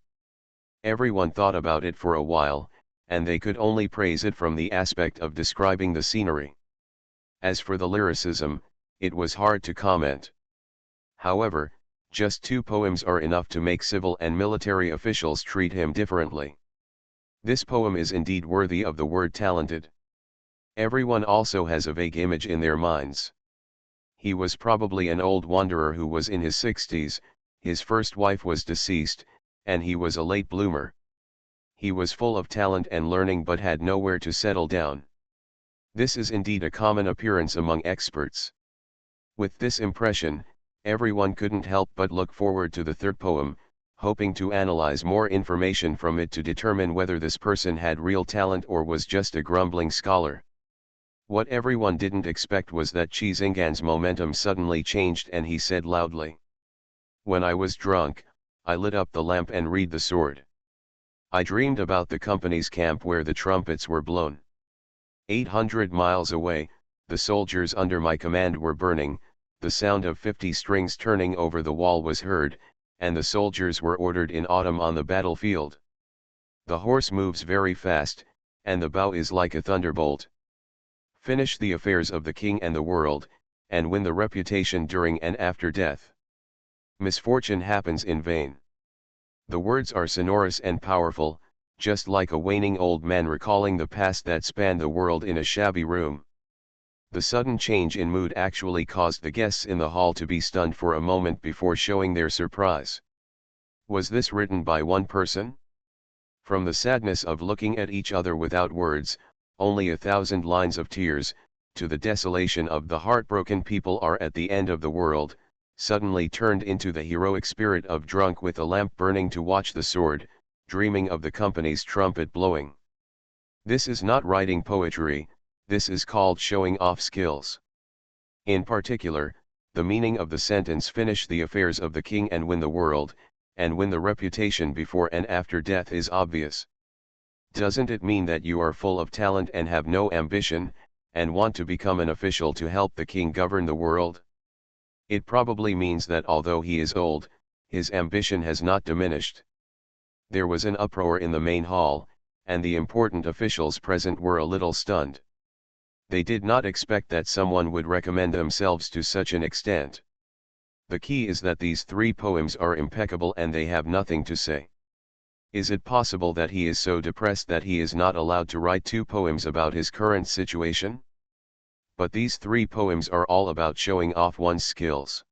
A: Everyone thought about it for a while, and they could only praise it from the aspect of describing the scenery. As for the lyricism, it was hard to comment. However, just 2 poems are enough to make civil and military officials treat him differently. This poem is indeed worthy of the word talented. Everyone also has a vague image in their minds. He was probably an old wanderer who was in his 60s, his first wife was deceased, and he was a late bloomer. He was full of talent and learning but had nowhere to settle down. This is indeed a common appearance among experts. With this impression, everyone couldn't help but look forward to the third poem, hoping to analyze more information from it to determine whether this person had real talent or was just a grumbling scholar. What everyone didn't expect was that Qi Xinggan's momentum suddenly changed and he said loudly. When I was drunk, I lit up the lamp and read the sword. I dreamed about the company's camp where the trumpets were blown. 800 miles away, the soldiers under my command were burning, the sound of 50 strings turning over the wall was heard, and the soldiers were ordered in autumn on the battlefield. The horse moves very fast, and the bow is like a thunderbolt. Finish the affairs of the king and the world, and win the reputation during and after death. Misfortune happens in vain. The words are sonorous and powerful, just like a waning old man recalling the past that spanned the world in a shabby room. The sudden change in mood actually caused the guests in the hall to be stunned for a moment before showing their surprise. Was this written by one person? From the sadness of looking at each other without words, only 1,000 lines of tears, to the desolation of the heartbroken people are at the end of the world, suddenly turned into the heroic spirit of drunk with a lamp burning to watch the sword, dreaming of the company's trumpet blowing. This is not writing poetry, this is called showing off skills. In particular, the meaning of the sentence finish the affairs of the king and win the world, and win the reputation before and after death is obvious. Doesn't it mean that you are full of talent and have no ambition, and want to become an official to help the king govern the world? It probably means that although he is old, his ambition has not diminished. There was an uproar in the main hall, and the important officials present were a little stunned. They did not expect that someone would recommend themselves to such an extent. The key is that these 3 poems are impeccable and they have nothing to say. Is it possible that he is so depressed that he is not allowed to write 2 poems about his current situation? But these 3 poems are all about showing off one's skills.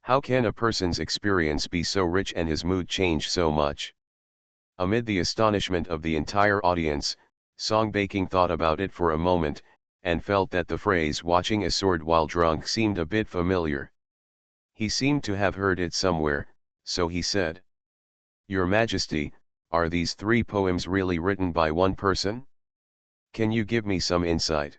A: How can a person's experience be so rich and his mood change so much? Amid the astonishment of the entire audience, Song Baking thought about it for a moment, and felt that the phrase watching a sword while drunk seemed a bit familiar. He seemed to have heard it somewhere, so he said, Your Majesty, are these 3 poems really written by one person? Can you give me some insight?